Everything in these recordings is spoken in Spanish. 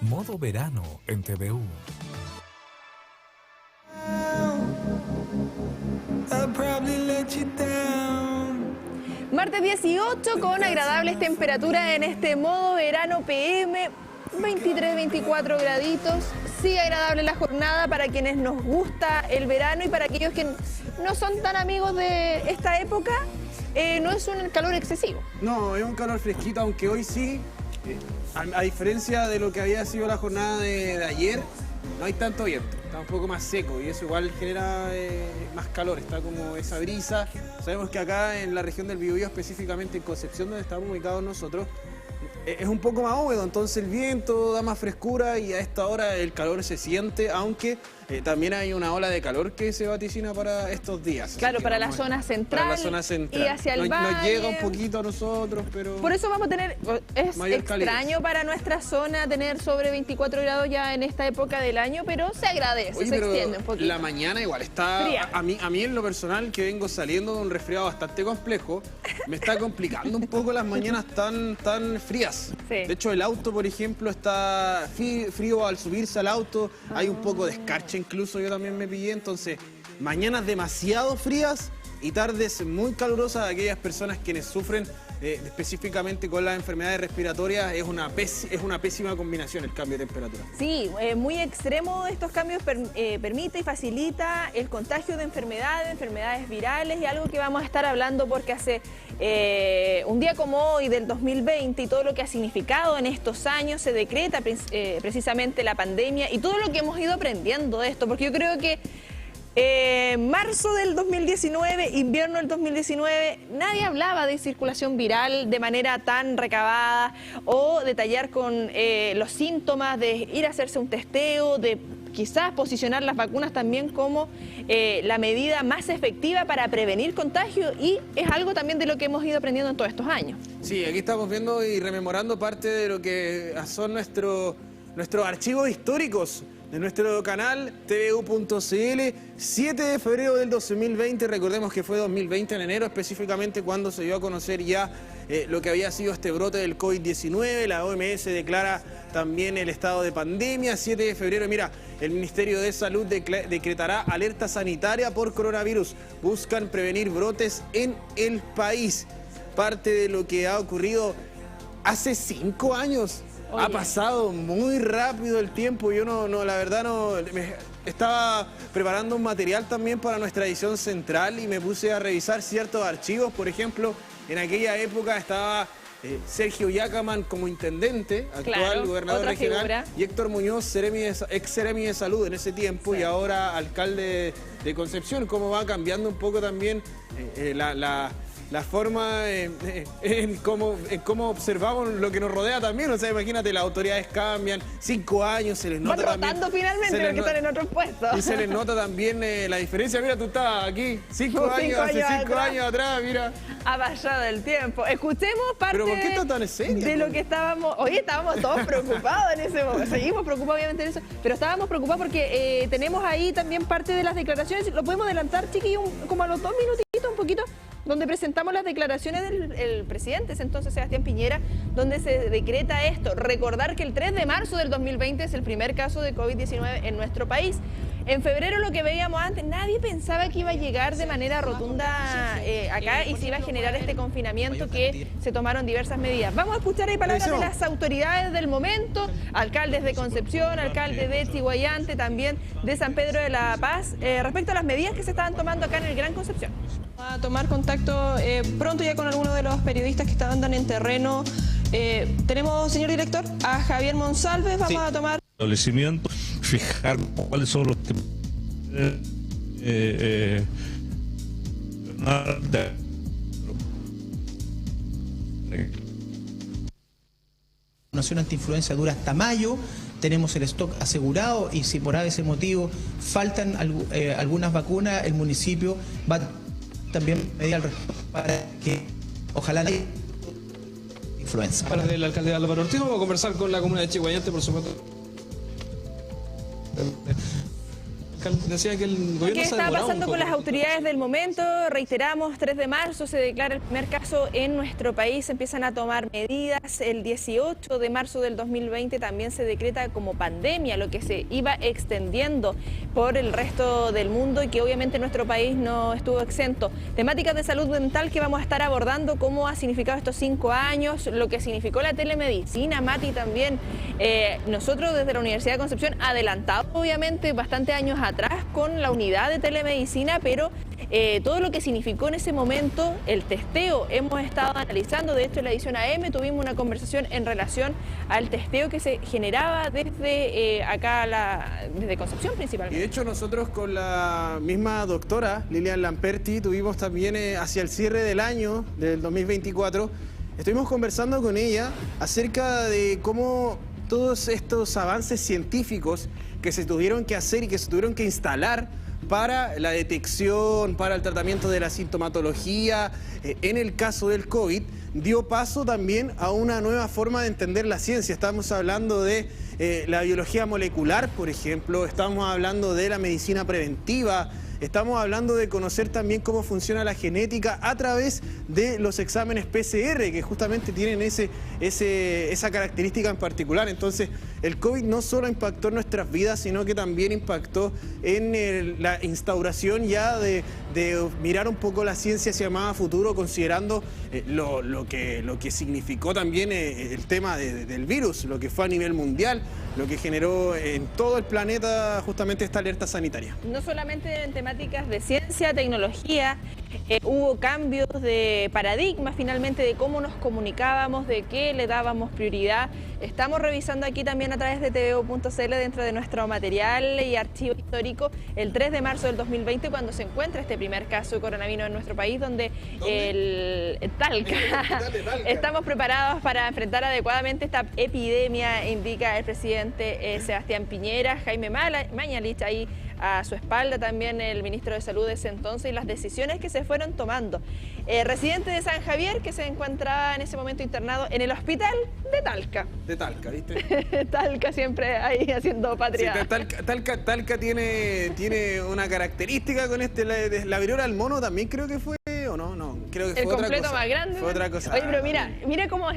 Modo verano en TVU. Martes 18 con agradables temperaturas en este modo verano PM, 23-24 graditos. Sí, agradable la jornada para quienes nos gusta el verano y para aquellos que no son tan amigos de esta época, no es un calor excesivo. No, es un calor fresquito, aunque hoy sí, a diferencia de lo que había sido la jornada de ayer, no hay tanto viento, está un poco más seco y eso igual genera más calor, está como esa brisa. Sabemos que acá en la región del Biobío, específicamente en Concepción, donde estamos ubicados nosotros, es un poco más húmedo, entonces el viento da más frescura y a esta hora el calor se siente, aunque también hay una ola de calor que se vaticina para estos días. Claro, para la zona central. Para la zona central. Y hacia el valle. Nos llega un poquito a nosotros, pero... Por eso vamos a tener... Es extraño calidez para nuestra zona tener sobre 24 grados ya en esta época del año, pero se agradece, Oye, se extiende un poquito. La mañana igual está... Fría. A mí en lo personal, que vengo saliendo de un resfriado bastante complejo, me está complicando un poco las mañanas tan frías. Sí. De hecho, el auto, por ejemplo, está frío al subirse al auto. Hay un poco de escarcha incluso, yo también me pillé. Entonces, mañanas demasiado frías y tardes muy calurosas a aquellas personas quienes sufren específicamente con las enfermedades respiratorias. Es una pésima combinación el cambio de temperatura. Sí, muy extremo estos cambios permite y facilita el contagio de enfermedades virales, y algo que vamos a estar hablando porque hace un día como hoy del 2020 y todo lo que ha significado en estos años, se decreta precisamente la pandemia y todo lo que hemos ido aprendiendo de esto, porque yo creo que marzo del 2019, invierno del 2019, nadie hablaba de circulación viral de manera tan recabada o detallar con los síntomas, de ir a hacerse un testeo, de quizás posicionar las vacunas también como la medida más efectiva para prevenir contagio, y es algo también de lo que hemos ido aprendiendo en todos estos años. Sí, aquí estamos viendo y rememorando parte de lo que son nuestros archivos históricos de nuestro canal tvu.cl. 7 de febrero del 2020, recordemos que fue 2020 en enero específicamente cuando se dio a conocer ya lo que había sido este brote del COVID-19. La OMS declara también el estado de pandemia. 7 de febrero, mira, el Ministerio de Salud decretará alerta sanitaria por coronavirus. Buscan prevenir brotes en el país. Parte de lo que ha ocurrido hace 5 años. Oye. Ha pasado muy rápido el tiempo. Yo la verdad estaba preparando un material también para nuestra edición central y me puse a revisar ciertos archivos. Por ejemplo, en aquella época estaba Sergio Yacaman como intendente, actual claro, gobernador regional, figura. y Héctor Muñoz, ex seremi de salud en ese tiempo, sí, y ahora alcalde de Concepción. Cómo va cambiando un poco también la forma en cómo observamos lo que nos rodea también. O sea, imagínate, las autoridades cambian, 5 años, se les nota van rotando también, finalmente porque están en otros puestos. y se les nota también la diferencia. Mira, tú estabas aquí 5 años, hace 5 años atrás, mira. Ha pasado el tiempo. Escuchemos parte ¿Pero por qué está tan seria, de lo que estábamos... Hoy estábamos todos preocupados en ese momento. Seguimos preocupados obviamente en eso, pero estábamos preocupados porque tenemos ahí también parte de las declaraciones. Lo podemos adelantar, chiquillos, como a los 2 minutitos, un poquito, donde presentamos las declaraciones del presidente, entonces Sebastián Piñera, donde se decreta esto. Recordar que el 3 de marzo del 2020 es el primer caso de COVID-19 en nuestro país. En febrero, lo que veíamos antes, nadie pensaba que iba a llegar de manera rotunda acá y se iba a generar este confinamiento, que se tomaron diversas medidas. Vamos a escuchar ahí palabras de las autoridades del momento, alcaldes de Concepción, alcalde de Chiguayante, también de San Pedro de la Paz, respecto a las medidas que se estaban tomando acá en el Gran Concepción. A tomar contacto pronto ya con algunos de los periodistas que andan en terreno. Tenemos, señor director, a Javier Monsalves. Vamos a tomar establecimiento, fijar cuáles son los La vacunación antiinfluenza dura hasta mayo. Tenemos el stock asegurado y si por ese motivo faltan algunas vacunas, el municipio va también medir al respecto para que ojalá la influenza. Para el alcalde Álvaro Ortiz, vamos a conversar con la comuna de Chiguayante, por supuesto. Decía que el gobierno ¿Qué se está demoraba pasando un con poco. las autoridades del momento? Reiteramos, 3 de marzo se declara el primer caso en nuestro país, se empiezan a tomar medidas. El 18 de marzo del 2020 también se decreta como pandemia, lo que se iba extendiendo por el resto del mundo y que obviamente nuestro país no estuvo exento. Temáticas de salud mental que vamos a estar abordando, cómo ha significado estos 5 años, lo que significó la telemedicina, Mati, también. Nosotros desde la Universidad de Concepción, adelantado obviamente bastante años atrás con la unidad de telemedicina, pero todo lo que significó en ese momento, el testeo, hemos estado analizando. De hecho, en la edición AM tuvimos una conversación en relación al testeo que se generaba desde desde Concepción Y principalmente. de hecho nosotros con la misma doctora Lilian Lamperti tuvimos también hacia el cierre del año del 2024, estuvimos conversando con ella acerca de cómo todos estos avances científicos que se tuvieron que hacer y que se tuvieron que instalar para la detección, para el tratamiento de la sintomatología, en el caso del COVID, dio paso también a una nueva forma de entender la ciencia. Estamos hablando de la biología molecular, por ejemplo, estamos hablando de la medicina preventiva, estamos hablando de conocer también cómo funciona la genética a través de los exámenes PCR, que justamente tienen esa característica en particular. Entonces, el COVID no solo impactó en nuestras vidas, sino que también impactó en la instauración ya de mirar un poco la ciencia hacia más a futuro, considerando lo que significó también el tema del virus, lo que fue a nivel mundial, lo que generó en todo el planeta justamente esta alerta sanitaria. No solamente en temáticas de ciencia, tecnología, hubo cambios de paradigma finalmente de cómo nos comunicábamos, de qué le dábamos prioridad. Estamos revisando aquí también a través de tveu.cl dentro de nuestro material y archivo histórico el 3 de marzo del 2020 cuando se encuentra este primer caso de coronavirus en nuestro país donde el Talca. Estamos preparados para enfrentar adecuadamente esta epidemia, indica el presidente Sebastián Piñera, Jaime Mañalich ahí a su espalda también el ministro de Salud de ese entonces y las decisiones que se fueron tomando. Residente de San Javier que se encontraba en ese momento internado en el hospital de Talca. De Talca, ¿viste? Talca siempre ahí haciendo patria. Sí, Talca tiene una característica con la viruela del mono también creo que fue, ¿o no? No, creo que el fue otra cosa. completo más grande. Fue otra cosa. Oye, pero mira cómo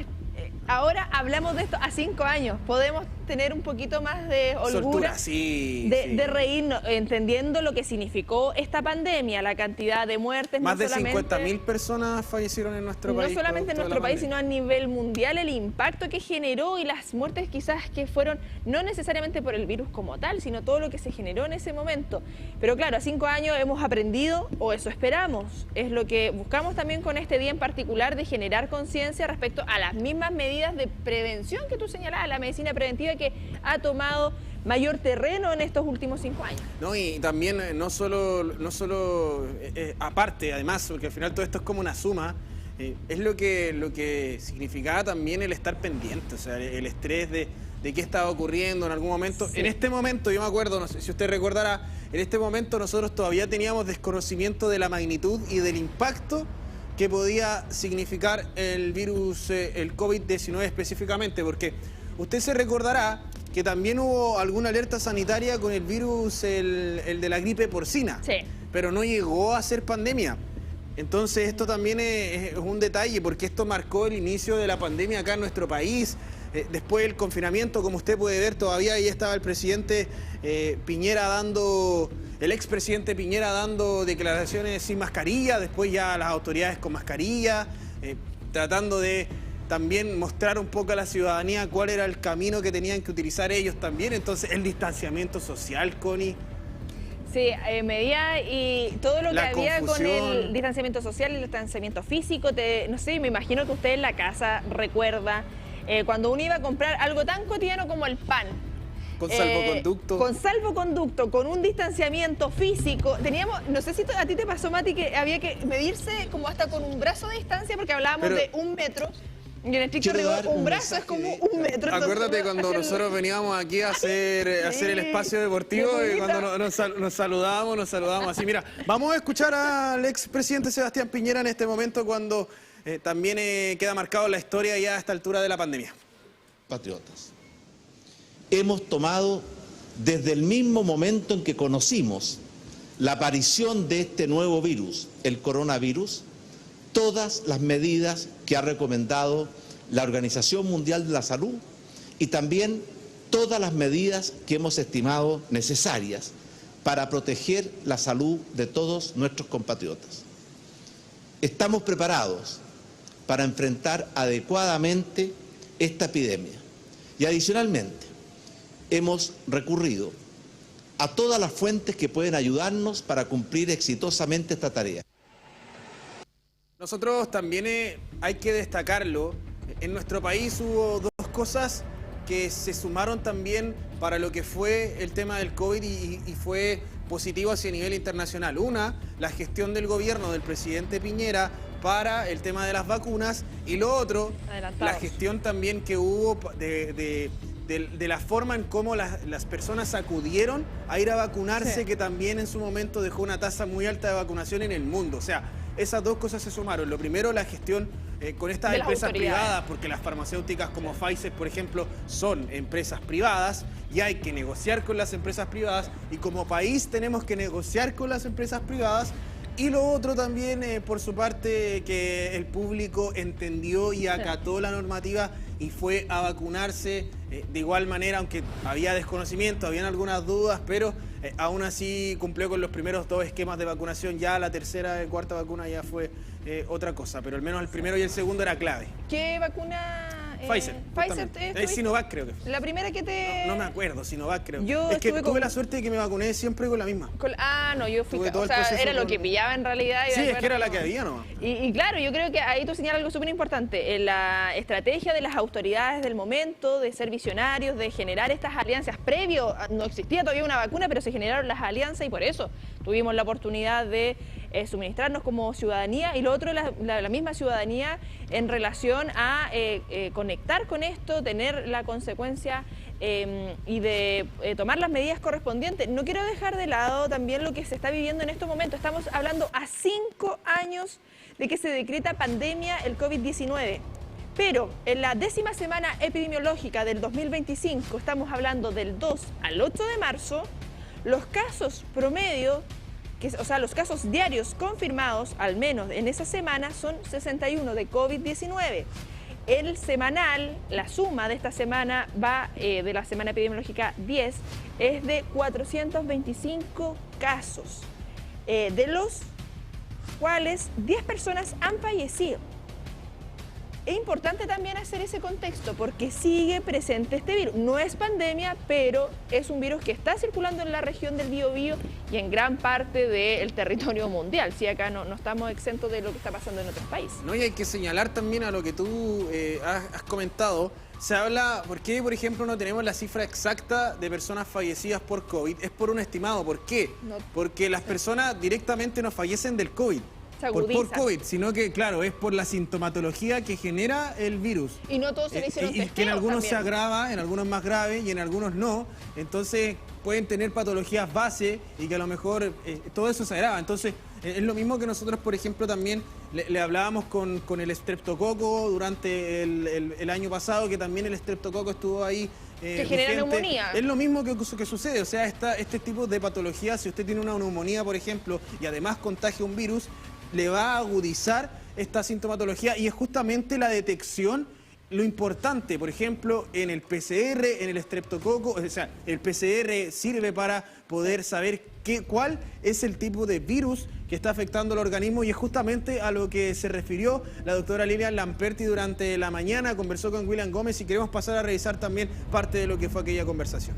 ahora hablamos de esto a 5 años. Podemos tener un poquito más de holgura, Soltura, sí. de reírnos, entendiendo lo que significó esta pandemia, la cantidad de muertes. Más no de solamente 50.000 personas fallecieron en nuestro país. No solamente en nuestro país, sino a nivel mundial, el impacto que generó y las muertes quizás que fueron no necesariamente por el virus como tal, sino todo lo que se generó en ese momento. Pero claro, a 5 años hemos aprendido, o eso esperamos, es lo que buscamos también con este día en particular de generar conciencia respecto a las mismas medidas de prevención que tú señalabas, la medicina preventiva que ha tomado mayor terreno en estos últimos 5 años. No, y también no solo aparte, además, porque al final todo esto es como una suma, es lo que significaba también el estar pendiente, o sea, el estrés de qué estaba ocurriendo en algún momento. Sí. En este momento, yo me acuerdo, no sé si usted recordará, en este momento nosotros todavía teníamos desconocimiento de la magnitud y del impacto que podía significar el virus, el COVID-19 específicamente, porque usted se recordará que también hubo alguna alerta sanitaria con el virus, el de la gripe porcina, sí, pero no llegó a ser pandemia. Entonces esto también es un detalle, porque esto marcó el inicio de la pandemia acá en nuestro país. Después del confinamiento, como usted puede ver, todavía ahí estaba el presidente Piñera el expresidente Piñera dando declaraciones sin mascarilla, después ya las autoridades con mascarilla, tratando de también mostrar un poco a la ciudadanía cuál era el camino que tenían que utilizar ellos también. Entonces, el distanciamiento social, Connie. Sí, medida y todo lo que había confusión con el distanciamiento social, el distanciamiento físico. No sé, me imagino que usted en la casa recuerda cuando uno iba a comprar algo tan cotidiano como el pan. Con salvoconducto. Con salvoconducto, con un distanciamiento físico. Teníamos, no sé si a ti te pasó, Mati, que había que medirse como hasta con un brazo de distancia, porque hablábamos de 1 metro. Y en estricto rigor, un brazo es como 1 metro. Acuérdate cuando nosotros veníamos aquí a hacer el espacio deportivo y cuando nos saludábamos así. Mira, vamos a escuchar al expresidente Sebastián Piñera en este momento cuando también queda marcado la historia ya a esta altura de la pandemia. Patriotas, hemos tomado desde el mismo momento en que conocimos la aparición de este nuevo virus, el coronavirus, todas las medidas que ha recomendado la Organización Mundial de la Salud y también todas las medidas que hemos estimado necesarias para proteger la salud de todos nuestros compatriotas. Estamos preparados para enfrentar adecuadamente esta epidemia y adicionalmente hemos recurrido a todas las fuentes que pueden ayudarnos para cumplir exitosamente esta tarea. Nosotros también hay que destacarlo, en nuestro país hubo dos cosas que se sumaron también para lo que fue el tema del COVID y fue positivo hacia nivel internacional. Una, la gestión del gobierno del presidente Piñera para el tema de las vacunas, y lo otro, la gestión también que hubo de la forma en cómo las personas acudieron a ir a vacunarse, sí, que también en su momento dejó una tasa muy alta de vacunación en el mundo. O sea, esas dos cosas se sumaron. Lo primero, la gestión con estas empresas privadas, porque las farmacéuticas como Pfizer, por ejemplo, son empresas privadas y hay que negociar con las empresas privadas, y como país tenemos que negociar con las empresas privadas. Y lo otro también, por su parte, que el público entendió y acató la normativa y fue a vacunarse de igual manera, aunque había desconocimiento, habían algunas dudas, pero aún así cumplió con los primeros dos esquemas de vacunación. Ya la tercera y cuarta vacuna ya fue otra cosa, pero al menos el primero y el segundo era clave. ¿Qué vacuna? Pfizer. Sinovac, creo que fue. La primera que te... No me acuerdo, Sinovac creo. Es que tuve la suerte de que me vacuné siempre con la misma. No, yo fui... O sea, era lo que pillaba en realidad. Sí, es que era la que había nomás. Y claro, yo creo que ahí tú señalas algo súper importante. La estrategia de las autoridades del momento, de ser visionarios, de generar estas alianzas. Previo, no existía todavía una vacuna, pero se generaron las alianzas y por eso tuvimos la oportunidad de suministrarnos como ciudadanía, y lo otro, la misma ciudadanía en relación a conectar con esto, tener la consecuencia y de tomar las medidas correspondientes. No quiero dejar de lado también lo que se está viviendo en estos momentos. Estamos hablando a 5 años de que se decreta pandemia el COVID-19. Pero en la 10ª semana epidemiológica del 2025, estamos hablando del 2 al 8 de marzo, los casos promedio, o sea, los casos diarios confirmados, al menos en esa semana, son 61 de COVID-19. El semanal, la suma de esta semana va de la semana epidemiológica 10, es de 425 casos, de los cuales 10 personas han fallecido. Es importante también hacer ese contexto porque sigue presente este virus. No es pandemia, pero es un virus que está circulando en la región del Biobío y en gran parte del territorio mundial. Sí, acá no estamos exentos de lo que está pasando en otros países. No, y hay que señalar también a lo que tú has comentado. Se habla, ¿por qué, por ejemplo, no tenemos la cifra exacta de personas fallecidas por COVID? Es por un estimado. ¿Por qué? Porque las personas directamente no fallecen del COVID. Por COVID, sino que, claro, es por la sintomatología que genera el virus. Y no todos se le hicieron testeos. Y que en algunos también se agrava, en algunos más grave y en algunos no. Entonces pueden tener patologías base y que a lo mejor todo eso se agrava. Entonces es lo mismo que nosotros, por ejemplo, también le hablábamos con el estreptococo durante el año pasado, que también el estreptococo estuvo ahí. Que genera neumonía. Es lo mismo que sucede, o sea, este tipo de patología, si usted tiene una neumonía, por ejemplo, y además contagia un virus, le va a agudizar esta sintomatología, y es justamente la detección lo importante. Por ejemplo, en el PCR, en el estreptococo, o sea, el PCR sirve para poder saber cuál es el tipo de virus que está afectando al organismo, y es justamente a lo que se refirió la doctora Lilian Lamperti durante la mañana. Conversó con William Gómez y queremos pasar a revisar también parte de lo que fue aquella conversación.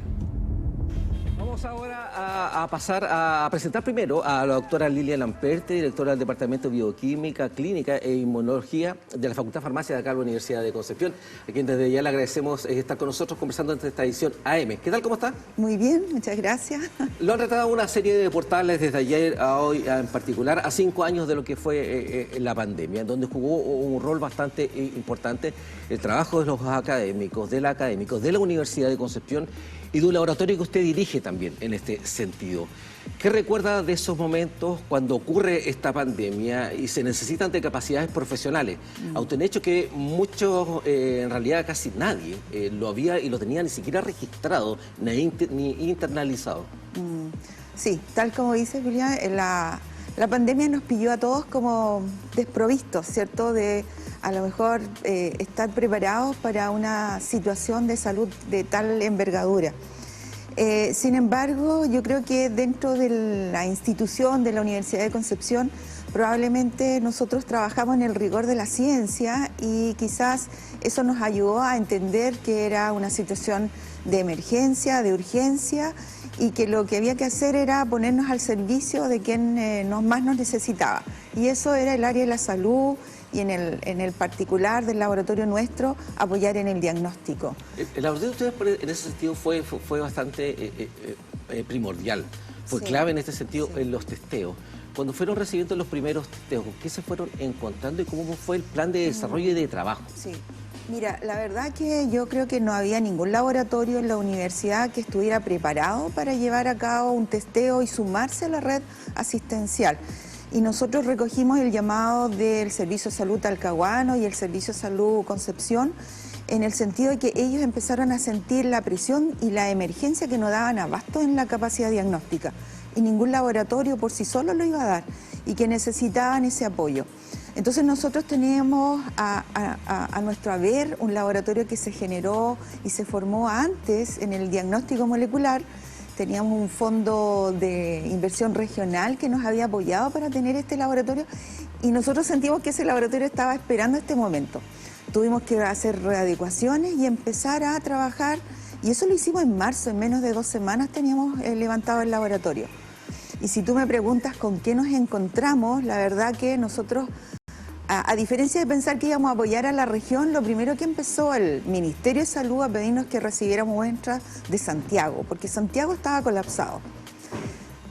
Vamos ahora a pasar a presentar primero a la doctora Lilian Lamperti, directora del Departamento de Bioquímica, Clínica e Inmunología de la Facultad de Farmacia de acá de la Universidad de Concepción, a quien desde ya le agradecemos estar con nosotros conversando en esta edición AM. ¿Qué tal, cómo está? Muy bien, muchas gracias. Lo han tratado una serie de portales desde ayer a hoy, en particular, a 5 años de lo que fue la pandemia, en donde jugó un rol bastante importante el trabajo de los académicos, de la Universidad de Concepción y de un laboratorio que usted dirige también en este sentido. ¿Qué recuerda de esos momentos cuando ocurre esta pandemia y se necesitan de capacidades profesionales? Aunque un hecho que muchos, en realidad casi nadie, lo había y lo tenía ni siquiera registrado ni internalizado. Sí, tal como dice Julián, la pandemia nos pilló a todos como desprovistos, ¿cierto? De a lo mejor estar preparados para una situación de salud de tal envergadura. Sin embargo, yo creo que dentro de la institución de la Universidad de Concepción, probablemente nosotros trabajamos en el rigor de la ciencia y quizás eso nos ayudó a entender que era una situación de emergencia, de urgencia, y que lo que había que hacer era ponernos al servicio de quien más nos necesitaba. Y eso era el área de la salud y en el particular del laboratorio nuestro, apoyar en el diagnóstico. El laboratorio de ustedes en ese sentido fue bastante primordial, fue clave en este sentido en los testeos. Cuando fueron recibiendo los primeros testeos, ¿qué se fueron encontrando y cómo fue el plan de desarrollo y de trabajo? Sí. Mira, la verdad que yo creo que no había ningún laboratorio en la universidad que estuviera preparado para llevar a cabo un testeo y sumarse a la red asistencial. Y nosotros recogimos el llamado del Servicio de Salud Talcahuano y el Servicio de Salud Concepción en el sentido de que ellos empezaron a sentir la presión y la emergencia que no daban abasto en la capacidad diagnóstica. Y ningún laboratorio por sí solo lo iba a dar y que necesitaban ese apoyo. Entonces nosotros teníamos a nuestro haber un laboratorio que se generó y se formó antes en el diagnóstico molecular. Teníamos un fondo de inversión regional que nos había apoyado para tener este laboratorio y nosotros sentimos que ese laboratorio estaba esperando este momento. Tuvimos que hacer readecuaciones y empezar a trabajar y eso lo hicimos en marzo, en menos de 2 semanas teníamos levantado el laboratorio. Y si tú me preguntas con qué nos encontramos, la verdad que nosotros, a diferencia de pensar que íbamos a apoyar a la región, lo primero que empezó el Ministerio de Salud a pedirnos que recibiéramos muestras de Santiago, porque Santiago estaba colapsado.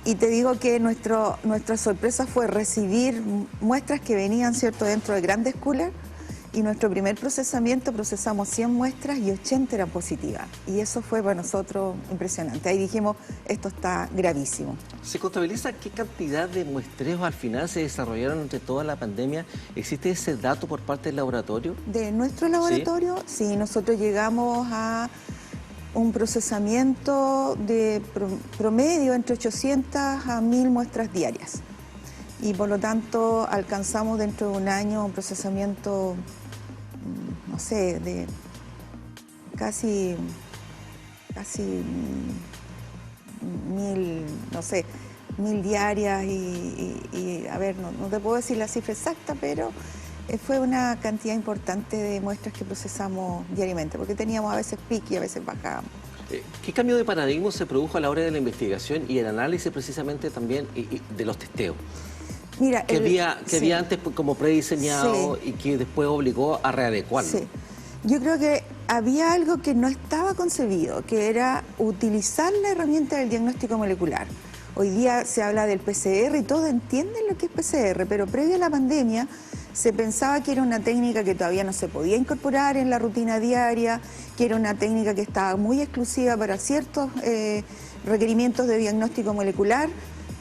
Y te digo que nuestra sorpresa fue recibir muestras que venían, ¿cierto?, dentro de grandes coolers, y nuestro primer procesamiento procesamos 100 muestras y 80 eran positivas. Y eso fue para nosotros impresionante. Ahí dijimos, esto está gravísimo. ¿Se contabiliza qué cantidad de muestreos al final se desarrollaron entre toda la pandemia? ¿Existe ese dato por parte del laboratorio? ¿De nuestro laboratorio? Sí, nosotros llegamos a un procesamiento de promedio entre 800 a 1000 muestras diarias. Y por lo tanto alcanzamos dentro de un año un procesamiento, no sé, de casi 1000, no sé, 1000 diarias y a ver, no te puedo decir la cifra exacta, pero fue una cantidad importante de muestras que procesamos diariamente, porque teníamos a veces pic y a veces bajábamos. ¿Qué cambio de paradigma se produjo a la hora de la investigación y el análisis precisamente también de los testeos? Mira, que había antes como prediseñado y que después obligó a readecuarlo. Sí. Yo creo que había algo que no estaba concebido, que era utilizar la herramienta del diagnóstico molecular. Hoy día se habla del PCR y todos entienden lo que es PCR, pero previo a la pandemia se pensaba que era una técnica que todavía no se podía incorporar en la rutina diaria, que era una técnica que estaba muy exclusiva para ciertos requerimientos de diagnóstico molecular,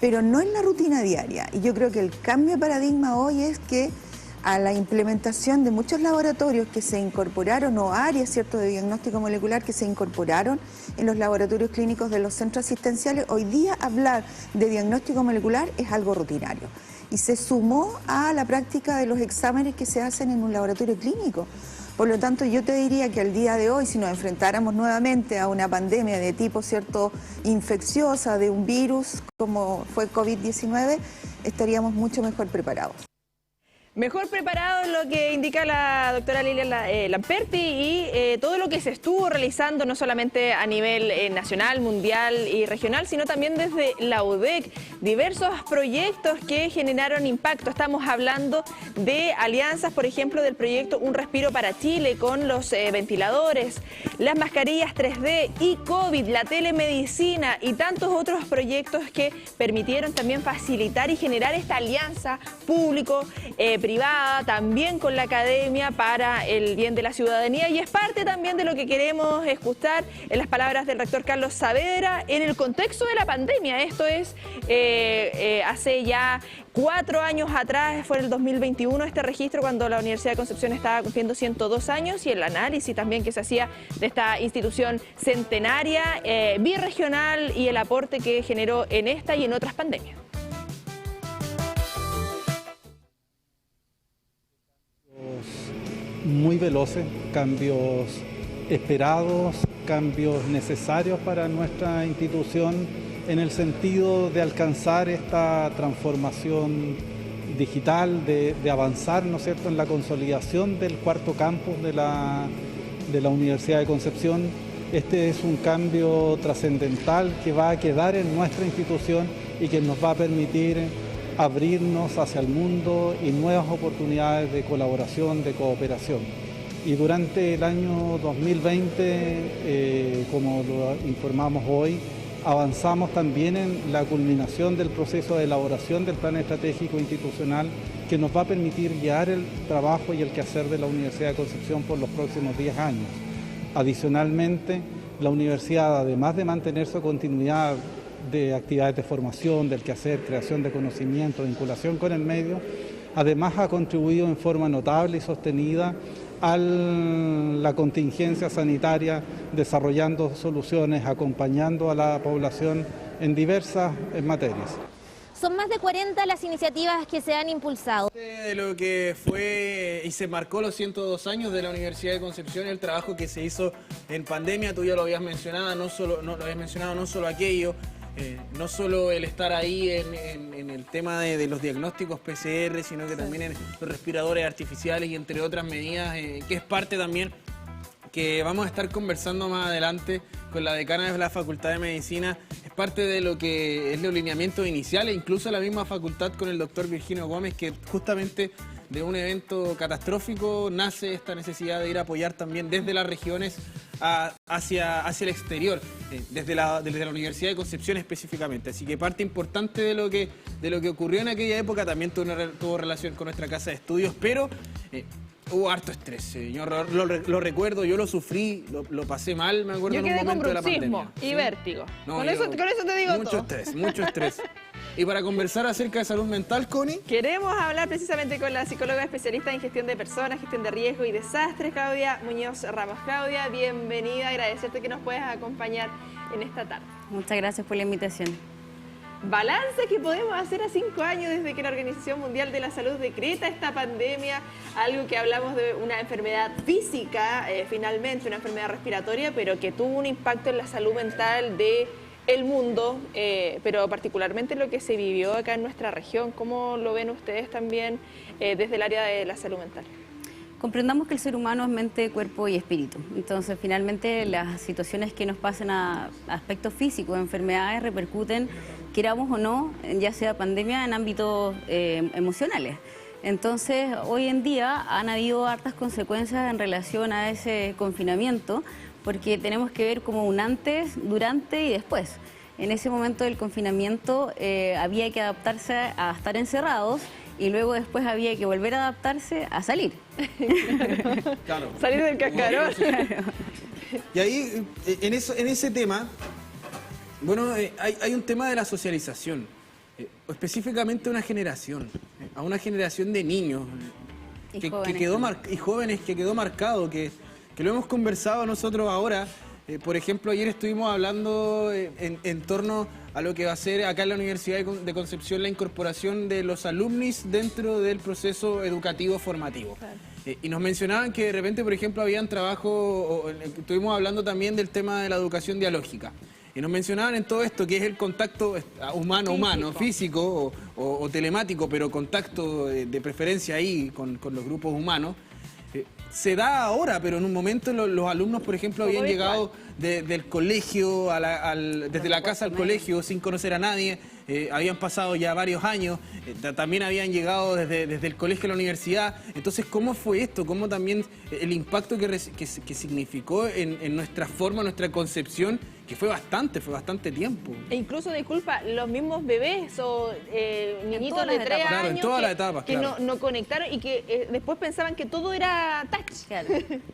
pero no en la rutina diaria. Y yo creo que el cambio de paradigma hoy es que a la implementación de muchos laboratorios que se incorporaron o áreas, ¿cierto?, de diagnóstico molecular que se incorporaron en los laboratorios clínicos de los centros asistenciales, hoy día hablar de diagnóstico molecular es algo rutinario. Y se sumó a la práctica de los exámenes que se hacen en un laboratorio clínico. Por lo tanto, yo te diría que al día de hoy, si nos enfrentáramos nuevamente a una pandemia de tipo, ¿cierto?, infecciosa, de un virus como fue COVID-19, estaríamos mucho mejor preparados. Mejor preparado es lo que indica la doctora Lilia Lamperti y todo lo que se estuvo realizando no solamente a nivel nacional, mundial y regional, sino también desde la UDEC. Diversos proyectos que generaron impacto. Estamos hablando de alianzas, por ejemplo, del proyecto Un Respiro para Chile con los ventiladores, las mascarillas 3D y COVID, la telemedicina y tantos otros proyectos que permitieron también facilitar y generar esta alianza público-privada privada, también con la academia para el bien de la ciudadanía, y es parte también de lo que queremos escuchar en las palabras del rector Carlos Saavedra en el contexto de la pandemia. Esto es hace ya 4 años atrás, fue en el 2021 este registro, cuando la Universidad de Concepción estaba cumpliendo 102 años, y el análisis también que se hacía de esta institución centenaria, birregional, y el aporte que generó en esta y en otras pandemias. Muy veloces, cambios esperados, cambios necesarios para nuestra institución en el sentido de alcanzar esta transformación digital, de avanzar, ¿no es cierto?, en la consolidación del cuarto campus de la Universidad de Concepción. Este es un cambio trascendental que va a quedar en nuestra institución y que nos va a permitir abrirnos hacia el mundo y nuevas oportunidades de colaboración, de cooperación. Y durante el año 2020, como lo informamos hoy, avanzamos también en la culminación del proceso de elaboración del plan estratégico institucional que nos va a permitir guiar el trabajo y el quehacer de la Universidad de Concepción por los próximos 10 años. Adicionalmente, la universidad, además de mantener su continuidad de actividades de formación, del quehacer, creación de conocimiento, vinculación con el medio, además ha contribuido en forma notable y sostenida a la contingencia sanitaria, desarrollando soluciones, acompañando a la población en diversas materias. Son más de 40 las iniciativas que se han impulsado. De lo que fue y se marcó los 102 años de la Universidad de Concepción, el trabajo que se hizo en pandemia, tú ya lo habías mencionado, no solo aquello, no solo el estar ahí en el tema de los diagnósticos PCR, sino que también en los respiradores artificiales y entre otras medidas, que es parte también que vamos a estar conversando más adelante con la decana de la Facultad de Medicina. Es parte de lo que es los lineamientos iniciales, incluso la misma facultad con el doctor Virginio Gómez, que justamente de un evento catastrófico nace esta necesidad de ir a apoyar también desde las regiones hacia el exterior, desde la Universidad de Concepción específicamente. Así que parte importante de lo que ocurrió en aquella época también tuvo relación con nuestra casa de estudios, pero hubo harto estrés. Yo lo recuerdo, yo lo sufrí, lo pasé mal, me acuerdo, en un momento de la pandemia. Yo quedé con bruxismo y vértigo. No, con eso te digo todo. Mucho estrés. Y para conversar acerca de salud mental, Connie, queremos hablar precisamente con la psicóloga especialista en gestión de personas, gestión de riesgo y desastres, Claudia Muñoz Ramos. Claudia, bienvenida, agradecerte que nos puedas acompañar en esta tarde. Muchas gracias por la invitación. Balance que podemos hacer a 5 años desde que la Organización Mundial de la Salud decreta esta pandemia, algo que hablamos de una enfermedad física, finalmente una enfermedad respiratoria, pero que tuvo un impacto en la salud mental de el mundo, pero particularmente lo que se vivió acá en nuestra región. ¿Cómo lo ven ustedes también desde el área de la salud mental? Comprendamos que el ser humano es mente, cuerpo y espíritu. Entonces, finalmente, las situaciones que nos pasan a aspectos físicos, enfermedades, repercuten, queramos o no, ya sea pandemia, en ámbitos emocionales. Entonces, hoy en día han habido hartas consecuencias en relación a ese confinamiento, porque tenemos que ver como un antes, durante y después. En ese momento del confinamiento había que adaptarse a estar encerrados y luego después había que volver a adaptarse a salir. Claro. Salir del cascarón. Y ahí, en ese tema, bueno, hay un tema de la socialización, específicamente una generación, a una generación de niños y jóvenes que quedó marcado, que lo hemos conversado nosotros ahora. Por ejemplo, ayer estuvimos hablando en torno a lo que va a ser acá en la Universidad de Concepción la incorporación de los alumnis dentro del proceso educativo formativo. Claro. Y nos mencionaban que de repente, por ejemplo, habían trabajo, estuvimos hablando también del tema de la educación dialógica. Y nos mencionaban en todo esto que es el contacto humano-humano, físico o telemático, pero contacto de preferencia ahí con los grupos humanos. Se da ahora, pero en un momento los alumnos, por ejemplo, habían llegado del colegio, desde la casa al colegio sin conocer a nadie. habían pasado ya varios años, también habían llegado desde el colegio a la universidad. Entonces, ¿cómo fue esto? ¿Cómo también el impacto que significó en nuestra forma, nuestra concepción, que fue bastante tiempo? E incluso, disculpa, los mismos bebés o niñitos de 3 Claro, en años todas las etapas, que claro. no conectaron y que después pensaban que todo era touch. Claro.